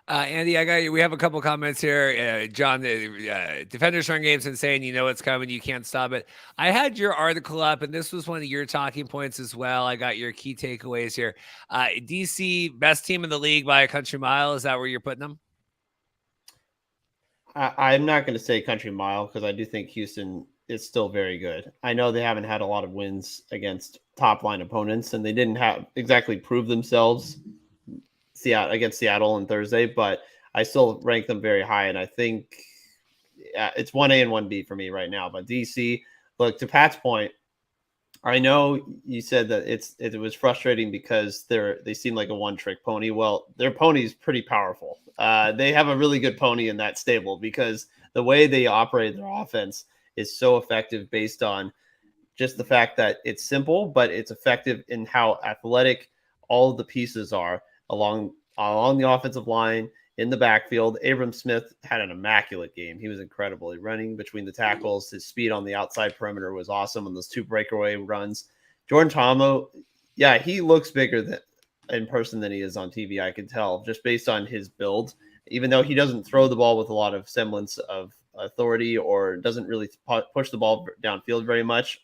Andy, we have a couple comments here. John, defenders run game's insane. You know it's coming. You can't stop it. I had your article up, and this was one of your talking points as well. I got your key takeaways here. DC, best team in the league by a country mile. Is that where you're putting them? I'm not going to say country mile, because I do think Houston is still very good. I know they haven't had a lot of wins against top line opponents, and they didn't have exactly prove themselves against Seattle on Thursday, but I still rank them very high. And I think it's 1A and 1B for me right now. But DC, look, to Pat's point, I know you said that it was frustrating because they seem like a one-trick pony. Well, their pony's pretty powerful. They have a really good pony in that stable, because the way they operate their offense is so effective based on just the fact that it's simple, but it's effective in how athletic all of the pieces are along the offensive line, in the backfield. Abram Smith had an immaculate game. He was incredible. Running between the tackles, his speed on the outside perimeter was awesome on those 2 breakaway runs. Jordan Tomo, yeah, he looks bigger in person than he is on TV. I can tell just based on his build, even though he doesn't throw the ball with a lot of semblance of authority or doesn't really push the ball downfield very much.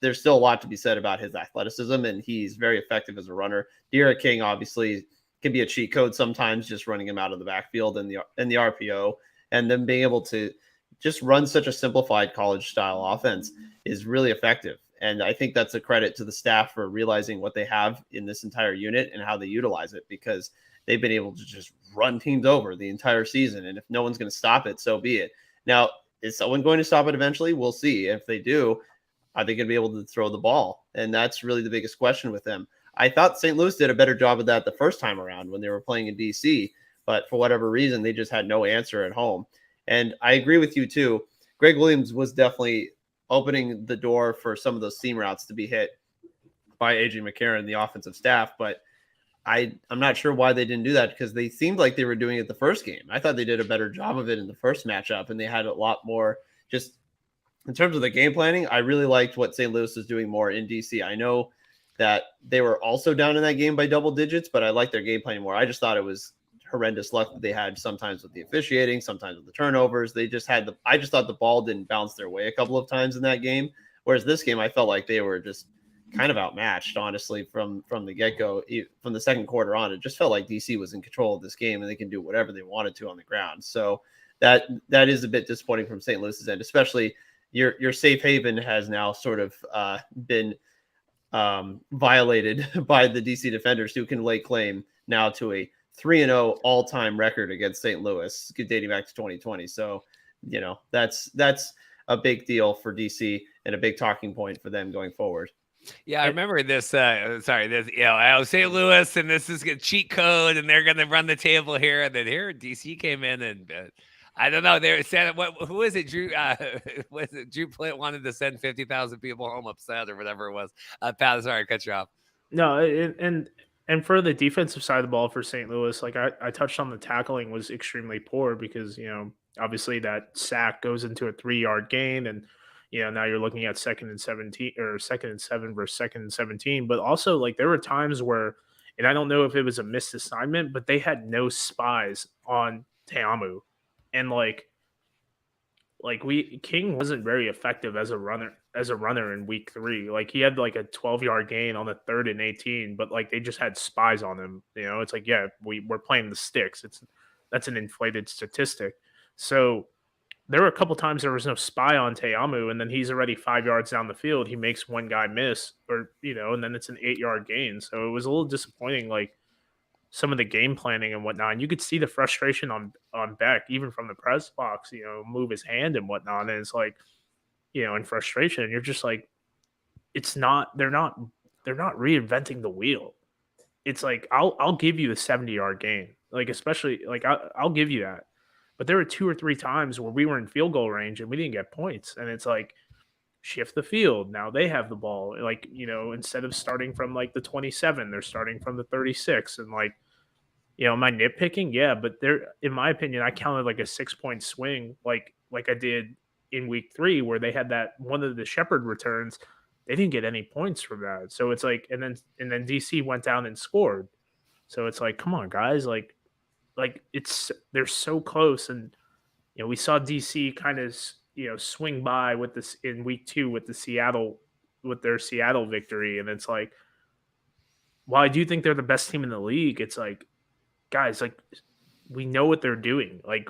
There's still a lot to be said about his athleticism, and he's very effective as a runner. Derek King obviously can be a cheat code sometimes, just running him out of the backfield and the RPO, and then being able to just run such a simplified college style offense is really effective. And I think that's a credit to the staff for realizing what they have in this entire unit and how they utilize it, because they've been able to just run teams over the entire season. And if no one's going to stop it, so be it. Now, is someone going to stop it eventually? We'll see. If they do, are they going to be able to throw the ball? And that's really the biggest question with them. I thought St. Louis did a better job of that the first time around when they were playing in DC, but for whatever reason, they just had no answer at home. And I agree with you too. Greg Williams was definitely opening the door for some of those seam routes to be hit by AJ McCarron, the offensive staff. But I'm not sure why they didn't do that, because they seemed like they were doing it the first game. I thought they did a better job of it in the first matchup, and they had a lot more just in terms of the game planning. I really liked what St. Louis was doing more in DC. I know that they were also down in that game by double digits, but I liked their game planning more. I just thought it was horrendous luck that they had sometimes with the officiating, sometimes with the turnovers. I just thought the ball didn't bounce their way a couple of times in that game. Whereas this game, I felt like they were just kind of outmatched, honestly, from the get-go. From the second quarter on, it just felt like DC was in control of this game and they can do whatever they wanted to on the ground. So that is a bit disappointing from St. Louis's end, especially your safe haven has now sort of been violated by the DC defenders, who can lay claim now to a 3-0 all-time record against St. Louis dating back to 2020. So, that's a big deal for DC and a big talking point for them going forward. Yeah, I remember this. St. Louis, and this is a cheat code, and they're going to run the table here. And then here, DC came in, and I don't know. They're saying, who is it? Drew, was it Drew Plint wanted to send 50,000 people home upset or whatever it was. Pat, sorry, I cut you off. No, and for the defensive side of the ball for St. Louis, like I touched on, the tackling was extremely poor because, obviously that sack goes into a 3-yard gain, and now you're looking at 2nd and 17 or 2nd and 7 versus 2nd and 17. But also, like, there were times where, and I don't know if it was a missed assignment, but they had no spies on Teamu. And King wasn't very effective as a runner. as a runner in week 3. Like he had like a 12-yard gain on the 3rd and 18, but like they just had spies on him. It's like, yeah, we're playing the sticks. That's an inflated statistic. So there were a couple times there was no spy on Te'amu, and then he's already 5 yards down the field. He makes one guy miss, and then it's an 8-yard gain. So it was a little disappointing, like some of the game planning and whatnot. And you could see the frustration on Beck, even from the press box, move his hand and whatnot. And it's like, in frustration, and you're just like, they're not reinventing the wheel. It's like, I'll give you the 70-yard gain, like, especially like I'll give you that. But there were 2 or 3 times where we were in field goal range and we didn't get points. And it's like, shift the field. Now they have the ball. Like, instead of starting from like the 27, they're starting from the 36. And like, am I nitpicking? Yeah, but there, in my opinion, I counted like a 6-point swing, like I did in week 3, where they had that one of the Shepherd returns. They didn't get any points from that. So it's like, and then DC went down and scored. So it's like, come on, guys, like they're so close. And we saw DC kind of swing by with this in week 2 with their Seattle victory. And it's like, while I do think they're the best team in the league, it's like, guys, like, we know what they're doing. Like,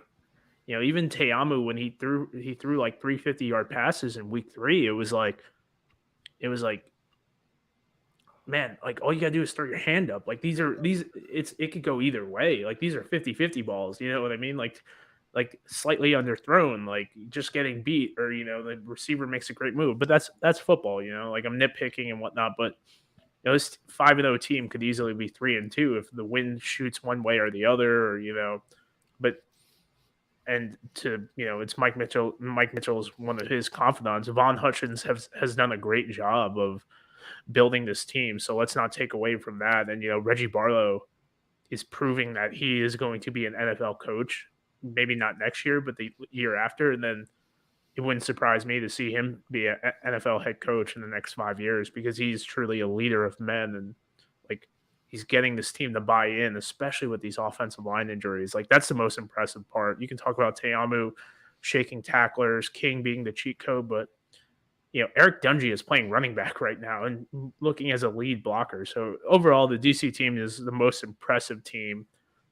even Te'amu, when he threw like 3 50-yard passes in week 3, it was like, man, like, all you gotta do is throw your hand up. Like, it could go either way. Like, these are 50-50 balls. You know what I mean? Like slightly underthrown, like just getting beat, or the receiver makes a great move. But that's football. Like, I'm nitpicking and whatnot, but this 5-0 team could easily be 3-2 if the wind shoots one way or the other, or but. And it's Mike Mitchell. Mike Mitchell is one of his confidants. Von Hutchins has done a great job of building this team. So let's not take away from that. And, Reggie Barlow is proving that he is going to be an NFL coach, maybe not next year, but the year after. And then it wouldn't surprise me to see him be an NFL head coach in the next 5 years, because he's truly a leader of men. And like, he's getting this team to buy in, especially with these offensive line injuries. Like, that's the most impressive part. You can talk about Te'amu shaking tacklers, King being the cheat code, but Eric Dungy is playing running back right now and looking as a lead blocker. So overall, the DC team is the most impressive team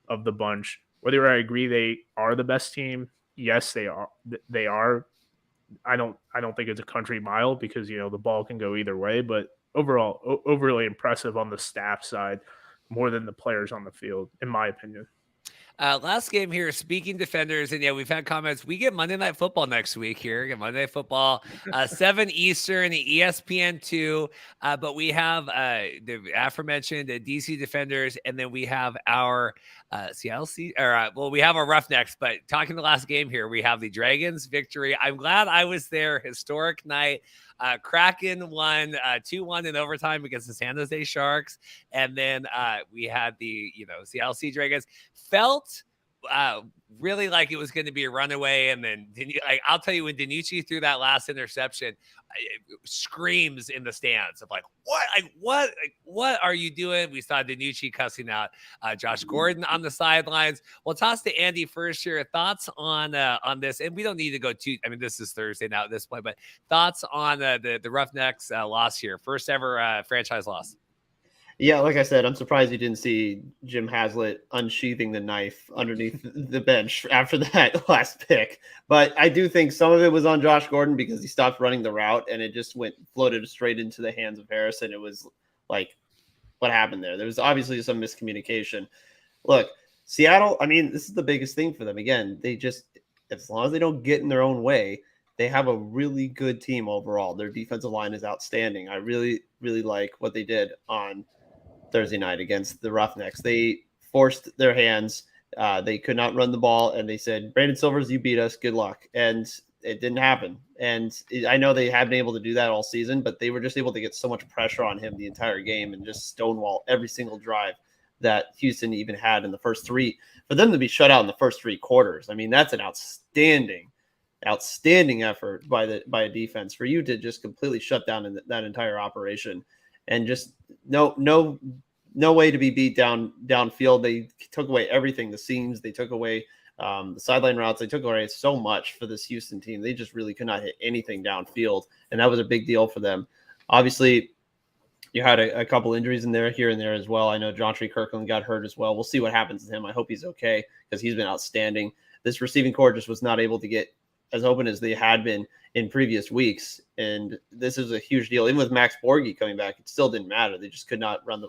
of the bunch. Whether I agree they are the best team, yes, they are. They are. I don't think it's a country mile, because the ball can go either way. But overall, overly impressive on the staff side, more than the players on the field, in my opinion. Last game here, speaking defenders, and yeah, we've had comments. We get Monday Night Football next week here. We get Monday Night Football, 7 Eastern, ESPN2. But we have the aforementioned DC defenders, and then we have our Seattle we have our Roughnecks. But talking the last game here, we have the Dragons victory. I'm glad I was there. Historic night. Kraken won 2-1 in overtime against the San Jose Sharks. And then we had the, Seattle Sea Dragons. Felt really like it was going to be a runaway. And then I'll tell you, when Danucci threw that last interception, screams in the stands of like, what are you doing? We saw Danucci cussing out Josh Gordon on the sidelines. We'll toss to Andy first here. Thoughts on this, and we don't need to go too. I mean, this is Thursday now at this point, but thoughts on the Roughnecks loss here, first ever franchise loss. Yeah, like I said, I'm surprised you didn't see Jim Haslett unsheathing the knife underneath the bench after that last pick. But I do think some of it was on Josh Gordon, because he stopped running the route and it just floated straight into the hands of Harrison. It was like, what happened there? There was obviously some miscommunication. Look, Seattle, I mean, this is the biggest thing for them. Again, they just, as long as they don't get in their own way, they have a really good team overall. Their defensive line is outstanding. I really, really like what they did on Thursday night against the Roughnecks. They forced their hands. They could not run the ball, and they said, Brandon Silvers, you beat us. Good luck. And it didn't happen. And I know they have been able to do that all season, but they were just able to get so much pressure on him the entire game and just stonewall every single drive that Houston even had in the first 3. For them to be shut out in the first 3 quarters, I mean, that's an outstanding effort by a defense, for you to just completely shut down that entire operation. And just no way to be beat downfield. They took away everything, the seams. They took away The sideline routes, they took away so much for this Houston team. They just really could not hit anything downfield, and that was a big deal for them. Obviously, you had a couple injuries in there, here and there as well. I know Jontre Kirkland got hurt as well. We'll see what happens to him. I hope he's okay because he's been outstanding. This receiving corps just was not able to get as open as they had been in previous weeks. And this is a huge deal. Even with Max Borghi coming back, it still didn't matter. They just could not run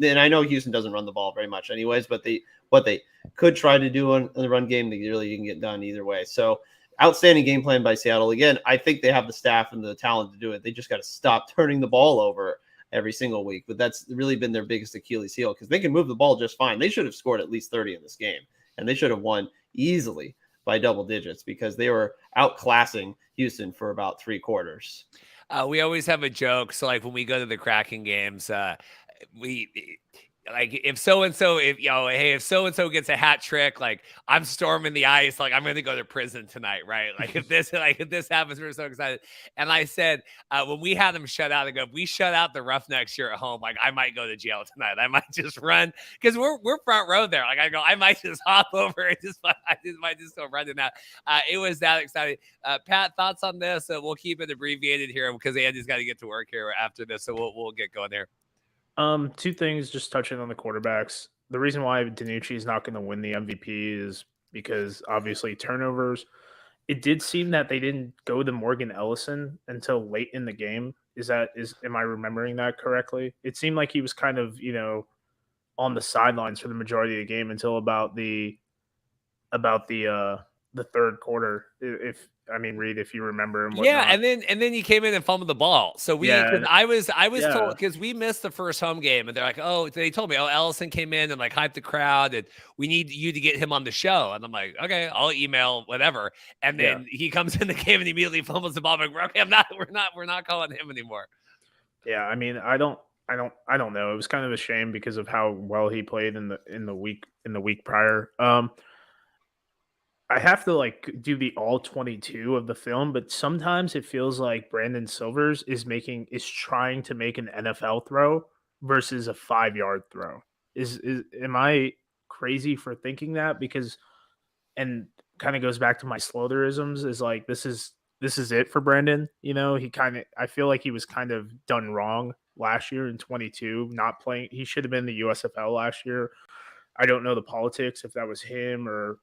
and I know Houston doesn't run the ball very much anyways, but what they could try to do on the run game, they really didn't get done either way. So outstanding game plan by Seattle. Again, I think they have the staff and the talent to do it. They just got to stop turning the ball over every single week. But that's really been their biggest Achilles heel because they can move the ball just fine. They should have scored at least 30 in this game, and they should have won easily by double digits because they were outclassing Houston for about 3 quarters. We always have a joke. So like when we go to the Kraken games, we like if so-and-so, if so-and-so gets a hat trick, like I'm storming the ice, like I'm going to go to prison tonight. Right. Like if this happens, we're so excited. And I said, when we had them shut out, if we shut out the Roughnecks here at home, like I might go to jail tonight. I might just run because we're front row there. Like I might just hop over and I might just go running out. It was that exciting. Pat, thoughts on this? We'll keep it abbreviated here because Andy's got to get to work here after this. So we'll get going there. 2 things, just touching on the quarterbacks. The reason why DiNucci is not going to win the MVP is because obviously turnovers. It did seem that they didn't go to Morgan Ellison until late in the game. Am I remembering that correctly? It seemed like he was kind of, on the sidelines for the majority of the game until about the third quarter. Reed, if you remember. And yeah, and then he came in and fumbled the ball. So I was told because we missed the first home game, and they're like, they told me, Ellison came in and like hyped the crowd, and we need you to get him on the show. And I'm like, okay, I'll email whatever. And then he comes in the game and immediately fumbles the ball. I'm like, okay, we're not calling him anymore. Yeah, I don't know. It was kind of a shame because of how well he played in the week prior. I have to do the all 22 of the film, but sometimes it feels like Brandon Silvers is trying to make an NFL throw versus a 5-yard throw. Am I crazy for thinking that? Because, and kind of goes back to my Slotherisms, is like this is it for Brandon. I feel like he was kind of done wrong last year in 22, not playing. He should have been the USFL last year. I don't know the politics if that was him or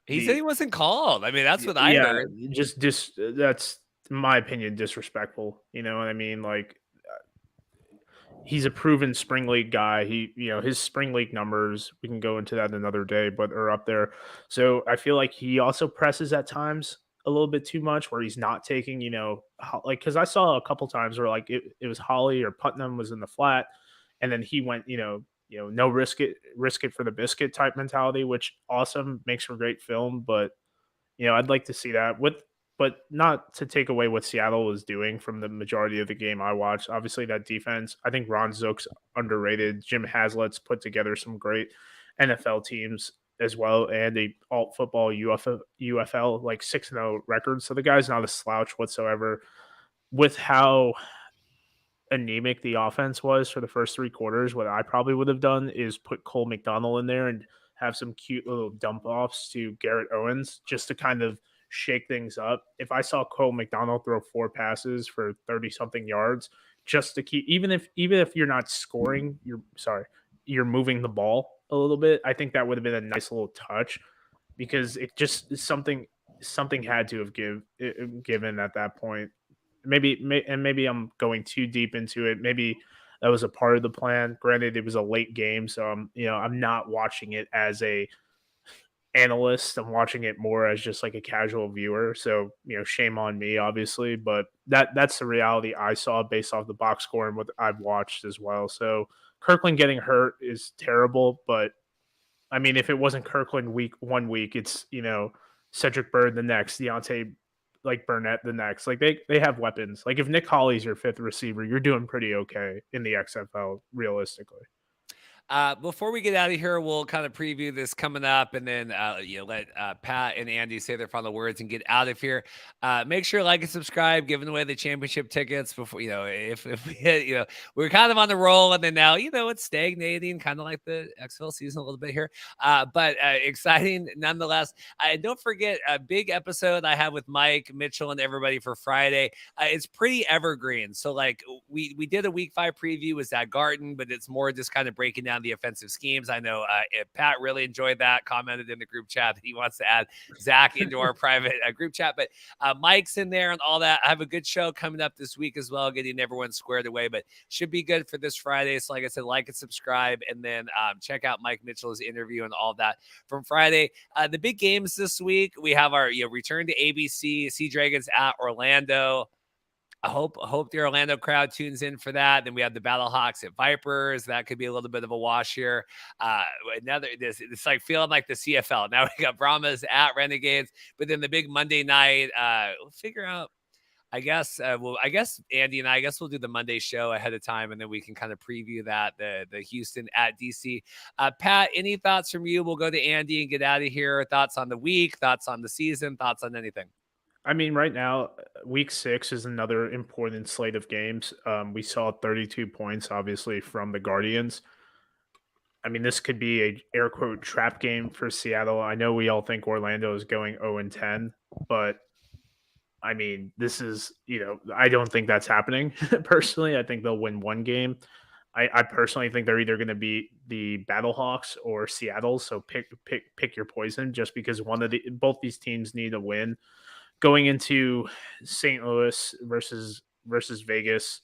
he said he wasn't called. I mean, that's what I heard. Just that's my opinion, disrespectful. You know what I mean? Like he's a proven spring league guy. His spring league numbers, we can go into that another day, but are up there. So I feel like he also presses at times a little bit too much where he's not taking, because I saw a couple times where like it was Holly or Putnam was in the flat and then he went, no risk it for the biscuit type mentality, which awesome, makes for great film. But, I'd like to see that but not to take away what Seattle was doing from the majority of the game I watched. Obviously that defense, I think Ron Zook's underrated. Jim Haslett's put together some great NFL teams as well. And a alt football UFL, like 6-0 record. So the guy's not a slouch whatsoever. With how anemic the offense was for the first 3 quarters, what I probably would have done is put Cole McDonald in there and have some cute little dump offs to Garrett Owens just to kind of shake things up. If I saw Cole McDonald throw 4 passes for 30 something yards just to keep, even if you're not scoring, you're moving the ball a little bit, I think that would have been a nice little touch because it just something had to have given at that point. Maybe I'm going too deep into it. Maybe that was a part of the plan. Granted, it was a late game, so I'm not watching it as a analyst. I'm watching it more as just like a casual viewer. So shame on me, obviously, but that's the reality I saw based off the box score and what I've watched as well. So Kirkland getting hurt is terrible, but I mean, if it wasn't Kirkland one week, it's Cedric Bird the next, Deontay Burnett the next. Like they have weapons. Like if Nick Hawley's your 5th receiver, you're doing pretty okay in the XFL realistically. Before we get out of here, we'll kind of preview this coming up, and then let Pat and Andy say their final words and get out of here. Make sure like and subscribe. Giving away the championship tickets before if we hit we're kind of on the roll, and then now it's stagnating, kind of like the XFL season a little bit here. But exciting nonetheless. Don't forget a big episode I have with Mike Mitchell and everybody for Friday. It's pretty evergreen. So like we did a week 5 preview with Zach Garten, but it's more just kind of breaking down the offensive schemes. I know Pat really enjoyed that, commented in the group chat that he wants to add Zach into our private group chat, but Mike's in there and all that. I have a good show coming up this week as well, getting everyone squared away, but should be good for this Friday. So like I said, like and subscribe, and then check out Mike Mitchell's interview and all that from Friday. The big games this week, we have our return to ABC, Sea Dragons at Orlando. I hope the Orlando crowd tunes in for that. Then we have the Battlehawks at Vipers. That could be a little bit of a wash here. It's like feeling like the CFL. Now we got Brahmas at Renegades, but then the big Monday night, we'll figure out. I guess Andy and I guess we'll do the Monday show ahead of time, and then we can kind of preview that the Houston at DC. Pat, any thoughts from you? We'll go to Andy and get out of here. Thoughts on the week? Thoughts on the season? Thoughts on anything? I mean, right now, week 6 is another important slate of games. We saw 32 points, obviously, from the Guardians. I mean, this could be a air quote trap game for Seattle. I know we all think Orlando is going 0-10, but I mean, this is, I don't think that's happening. Personally, I think they'll win one game. I personally think they're either going to be the Battlehawks or Seattle. So pick your poison, just because both these teams need a win. Going into St. Louis versus Vegas,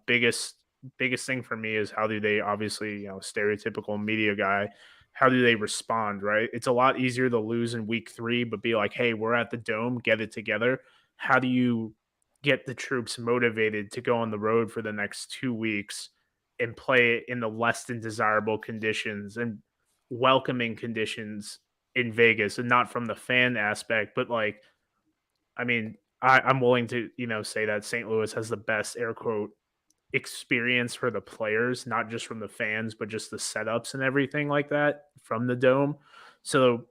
biggest thing for me is how do they, obviously, stereotypical media guy, how do they respond, right? It's a lot easier to lose in week 3, but be like, hey, we're at the Dome, get it together. How do you get the troops motivated to go on the road for the next 2 weeks and play in the less than desirable conditions and welcoming conditions in Vegas, and not from the fan aspect, but like, I mean, I'm willing to, say that St. Louis has the best air quote experience for the players, not just from the fans, but just the setups and everything like that from the Dome. So,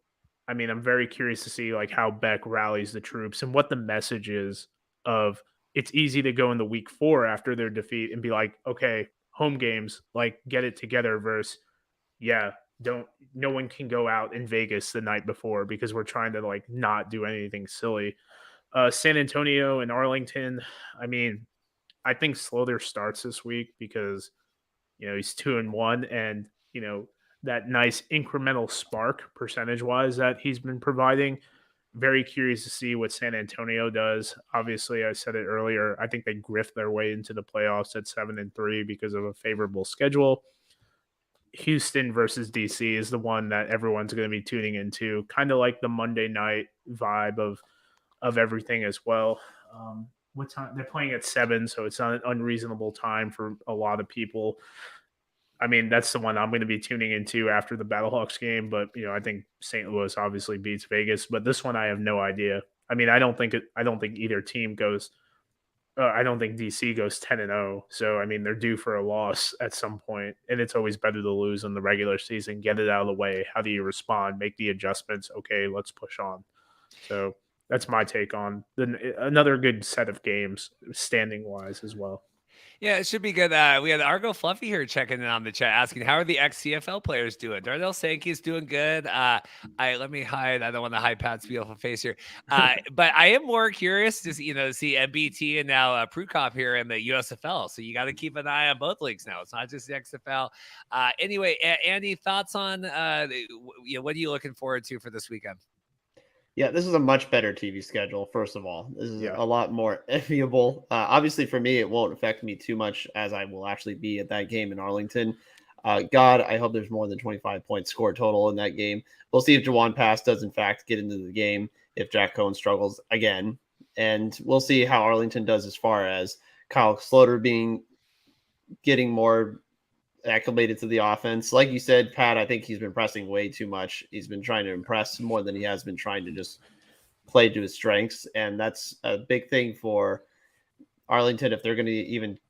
I mean, I'm very curious to see like how Beck rallies the troops and what the message is of it's easy to go into week 4 after their defeat and be like, okay, home games, like get it together versus, no one can go out in Vegas the night before because we're trying to like not do anything silly. San Antonio and Arlington, I mean, I think slow their starts this week because, he's 2-1 and, that nice incremental spark percentage wise that he's been providing. Very curious to see what San Antonio does. Obviously, I said it earlier, I think they grift their way into the playoffs at 7-3 because of a favorable schedule. Houston versus DC is the one that everyone's going to be tuning into, kind of like the Monday night vibe of everything as well. What time they're playing at 7, so it's not an unreasonable time for a lot of people. I mean, that's the one I'm going to be tuning into after the Battlehawks game, but I think St. Louis obviously beats Vegas, but this one I have no idea. I mean, I don't think either team goes I don't think DC goes 10-0. So I mean, they're due for a loss at some point, and it's always better to lose in the regular season, get it out of the way. How do you respond? Make the adjustments. Okay, let's push on. So that's my take on another good set of games standing wise as well. Yeah, it should be good. We had Argo Fluffy here checking in on the chat, asking how are the ex-CFL players doing? Darnell Sankey's doing good. Let me hide. I don't want to hide Pat's beautiful face here. But I am more curious to see MBT and now Prukop here in the USFL. So you got to keep an eye on both leagues now. It's not just the XFL. Anyway, Andy, thoughts on what are you looking forward to for this weekend? Yeah, this is a much better TV schedule, first of all. This is a lot more enviable. Obviously, for me, it won't affect me too much as I will actually be at that game in Arlington. God, I hope there's more than 25 points scored total in that game. We'll see if Jawan Pass does, in fact, get into the game, if Jack Cohen struggles again. And we'll see how Arlington does as far as Kyle Sloter getting more acclimated to the offense. Like you said, Pat, I think he's been pressing way too much. He's been trying to impress more than he has been trying to just play to his strengths. And that's a big thing for Arlington if they're going to even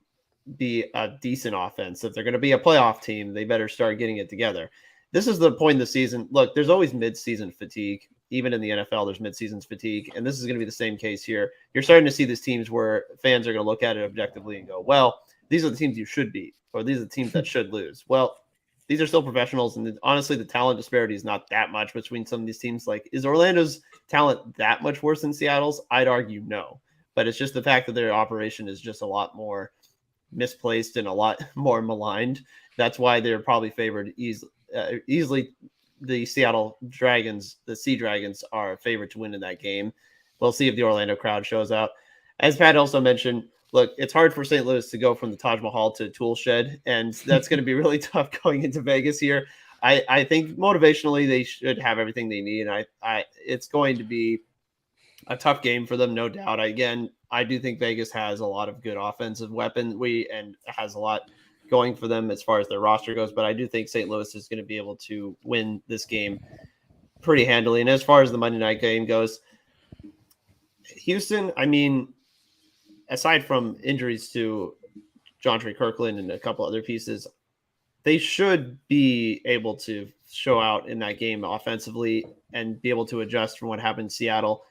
be a decent offense. If they're going to be a playoff team, they better start getting it together. This is the point in the season. Look, there's always mid-season fatigue. Even in the NFL, there's mid-season fatigue, and this is going to be the same case here. You're starting to see these teams where fans are going to look at it objectively and go, well, these are the teams you should beat, or these are the teams that should lose. Well, these are still professionals, and honestly, the talent disparity is not that much between some of these teams. Like, is Orlando's talent that much worse than Seattle's? I'd argue no, but it's just the fact that their operation is just a lot more misplaced and a lot more maligned. That's why they're probably favored easily. The Seattle Dragons, the Sea Dragons, are favored to win in that game. We'll see if the Orlando crowd shows up. As Pat also mentioned, look, it's hard for St. Louis to go from the Taj Mahal to Tool Shed, and that's going to be really tough going into Vegas here. I think motivationally they should have everything they need. It's going to be a tough game for them, no doubt. I do think Vegas has a lot of good offensive weaponry and has a lot going for them as far as their roster goes, but I do think St. Louis is going to be able to win this game pretty handily. And as far as the Monday night game goes, Houston, I mean, aside from injuries to John Trey Kirkland and a couple other pieces, they should be able to show out in that game offensively and be able to adjust from what happened in Seattle.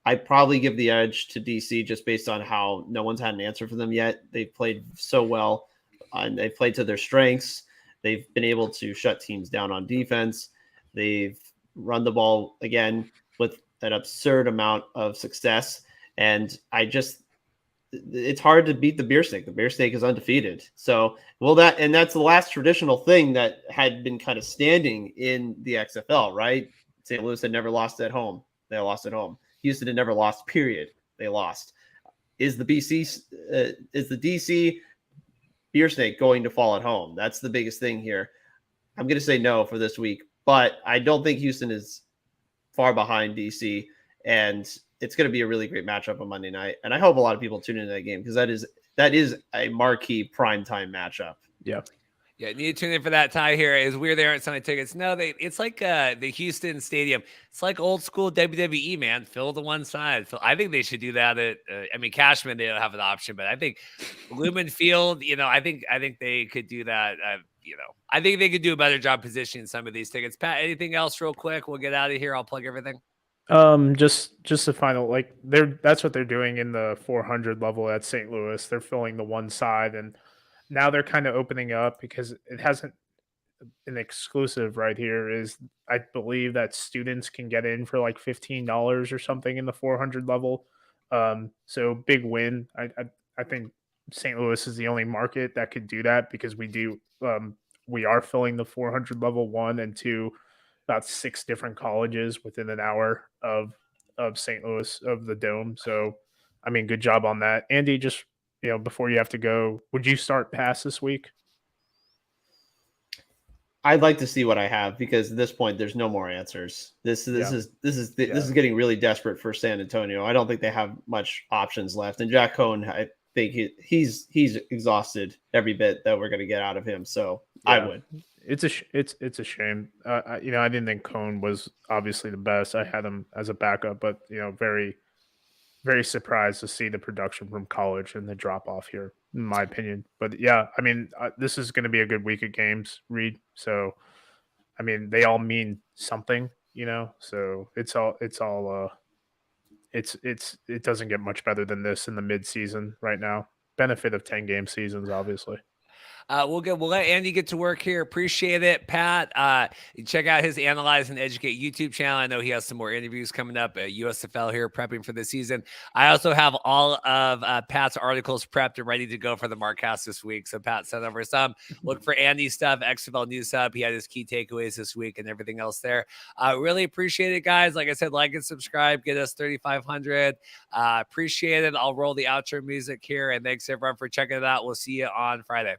I'd probably give the edge to DC just based on how no one's had an answer for them yet. They've played so well. And they've played to their strengths. They've been able to shut teams down on defense. They've run the ball again with an absurd amount of success. And it's hard to beat the beer snake. The beer snake is undefeated. So, that's the last traditional thing that had been kind of standing in the XFL, right? St. Louis had never lost at home. They lost at home. Houston had never lost, period. They lost. Is the DC beer snake going to fall at home? That's the biggest thing here. I'm going to say no for this week, but I don't think Houston is far behind DC, and it's going to be a really great matchup on Monday night. And I hope a lot of people tune into that game because that is a marquee primetime matchup. Yeah. Yeah, need to tune in for that. Tie here is we're there at Sunday tickets. No, it's like the Houston Stadium. It's like old school WWE, man. Fill the one side. So I think they should do that at. Cashman, they don't have an option, but I think Lumen Field. I think they could do that. I think they could do a better job positioning some of these tickets. Pat, anything else, real quick? We'll get out of here. I'll plug everything. Just the final, that's what they're doing in the 400 level at St. Louis. They're filling the one side, and now they're kind of opening up because it hasn't an exclusive right here is I believe that students can get in for like $15 or something in the 400 level. So big win. I think St. Louis is the only market that could do that because we are filling the 400 level 1 and 2, about 6 different colleges within an hour of St. Louis of the Dome. So, good job on that. Andy, just, before you have to go, would you start pass this week? I'd like to see what I have because at this point there's no more answers. This is getting really desperate for San Antonio. I don't think they have much options left. And Jack Cohn, I think he's exhausted every bit that we're going to get out of him. So yeah. I would. It's a shame. I didn't think Cohn was obviously the best. I had him as a backup, but very, very surprised to see the production from college and the drop off here, in my opinion. But yeah, this is going to be a good week of games, Reed. So, they all mean something, So it doesn't get much better than this in the mid-season right now. Benefit of 10-game seasons, obviously. We'll let Andy get to work here. Appreciate it, Pat. Check out his Analyze and Educate YouTube channel. I know he has some more interviews coming up at USFL here, prepping for the season. I also have all of Pat's articles prepped and ready to go for the Markcast this week. So Pat sent over some. Look for Andy's stuff, XFL News Hub. He had his key takeaways this week and everything else there. Really appreciate it, guys. Like I said, like and subscribe. Get us 3,500. Appreciate it. I'll roll the outro music here. And thanks everyone for checking it out. We'll see you on Friday.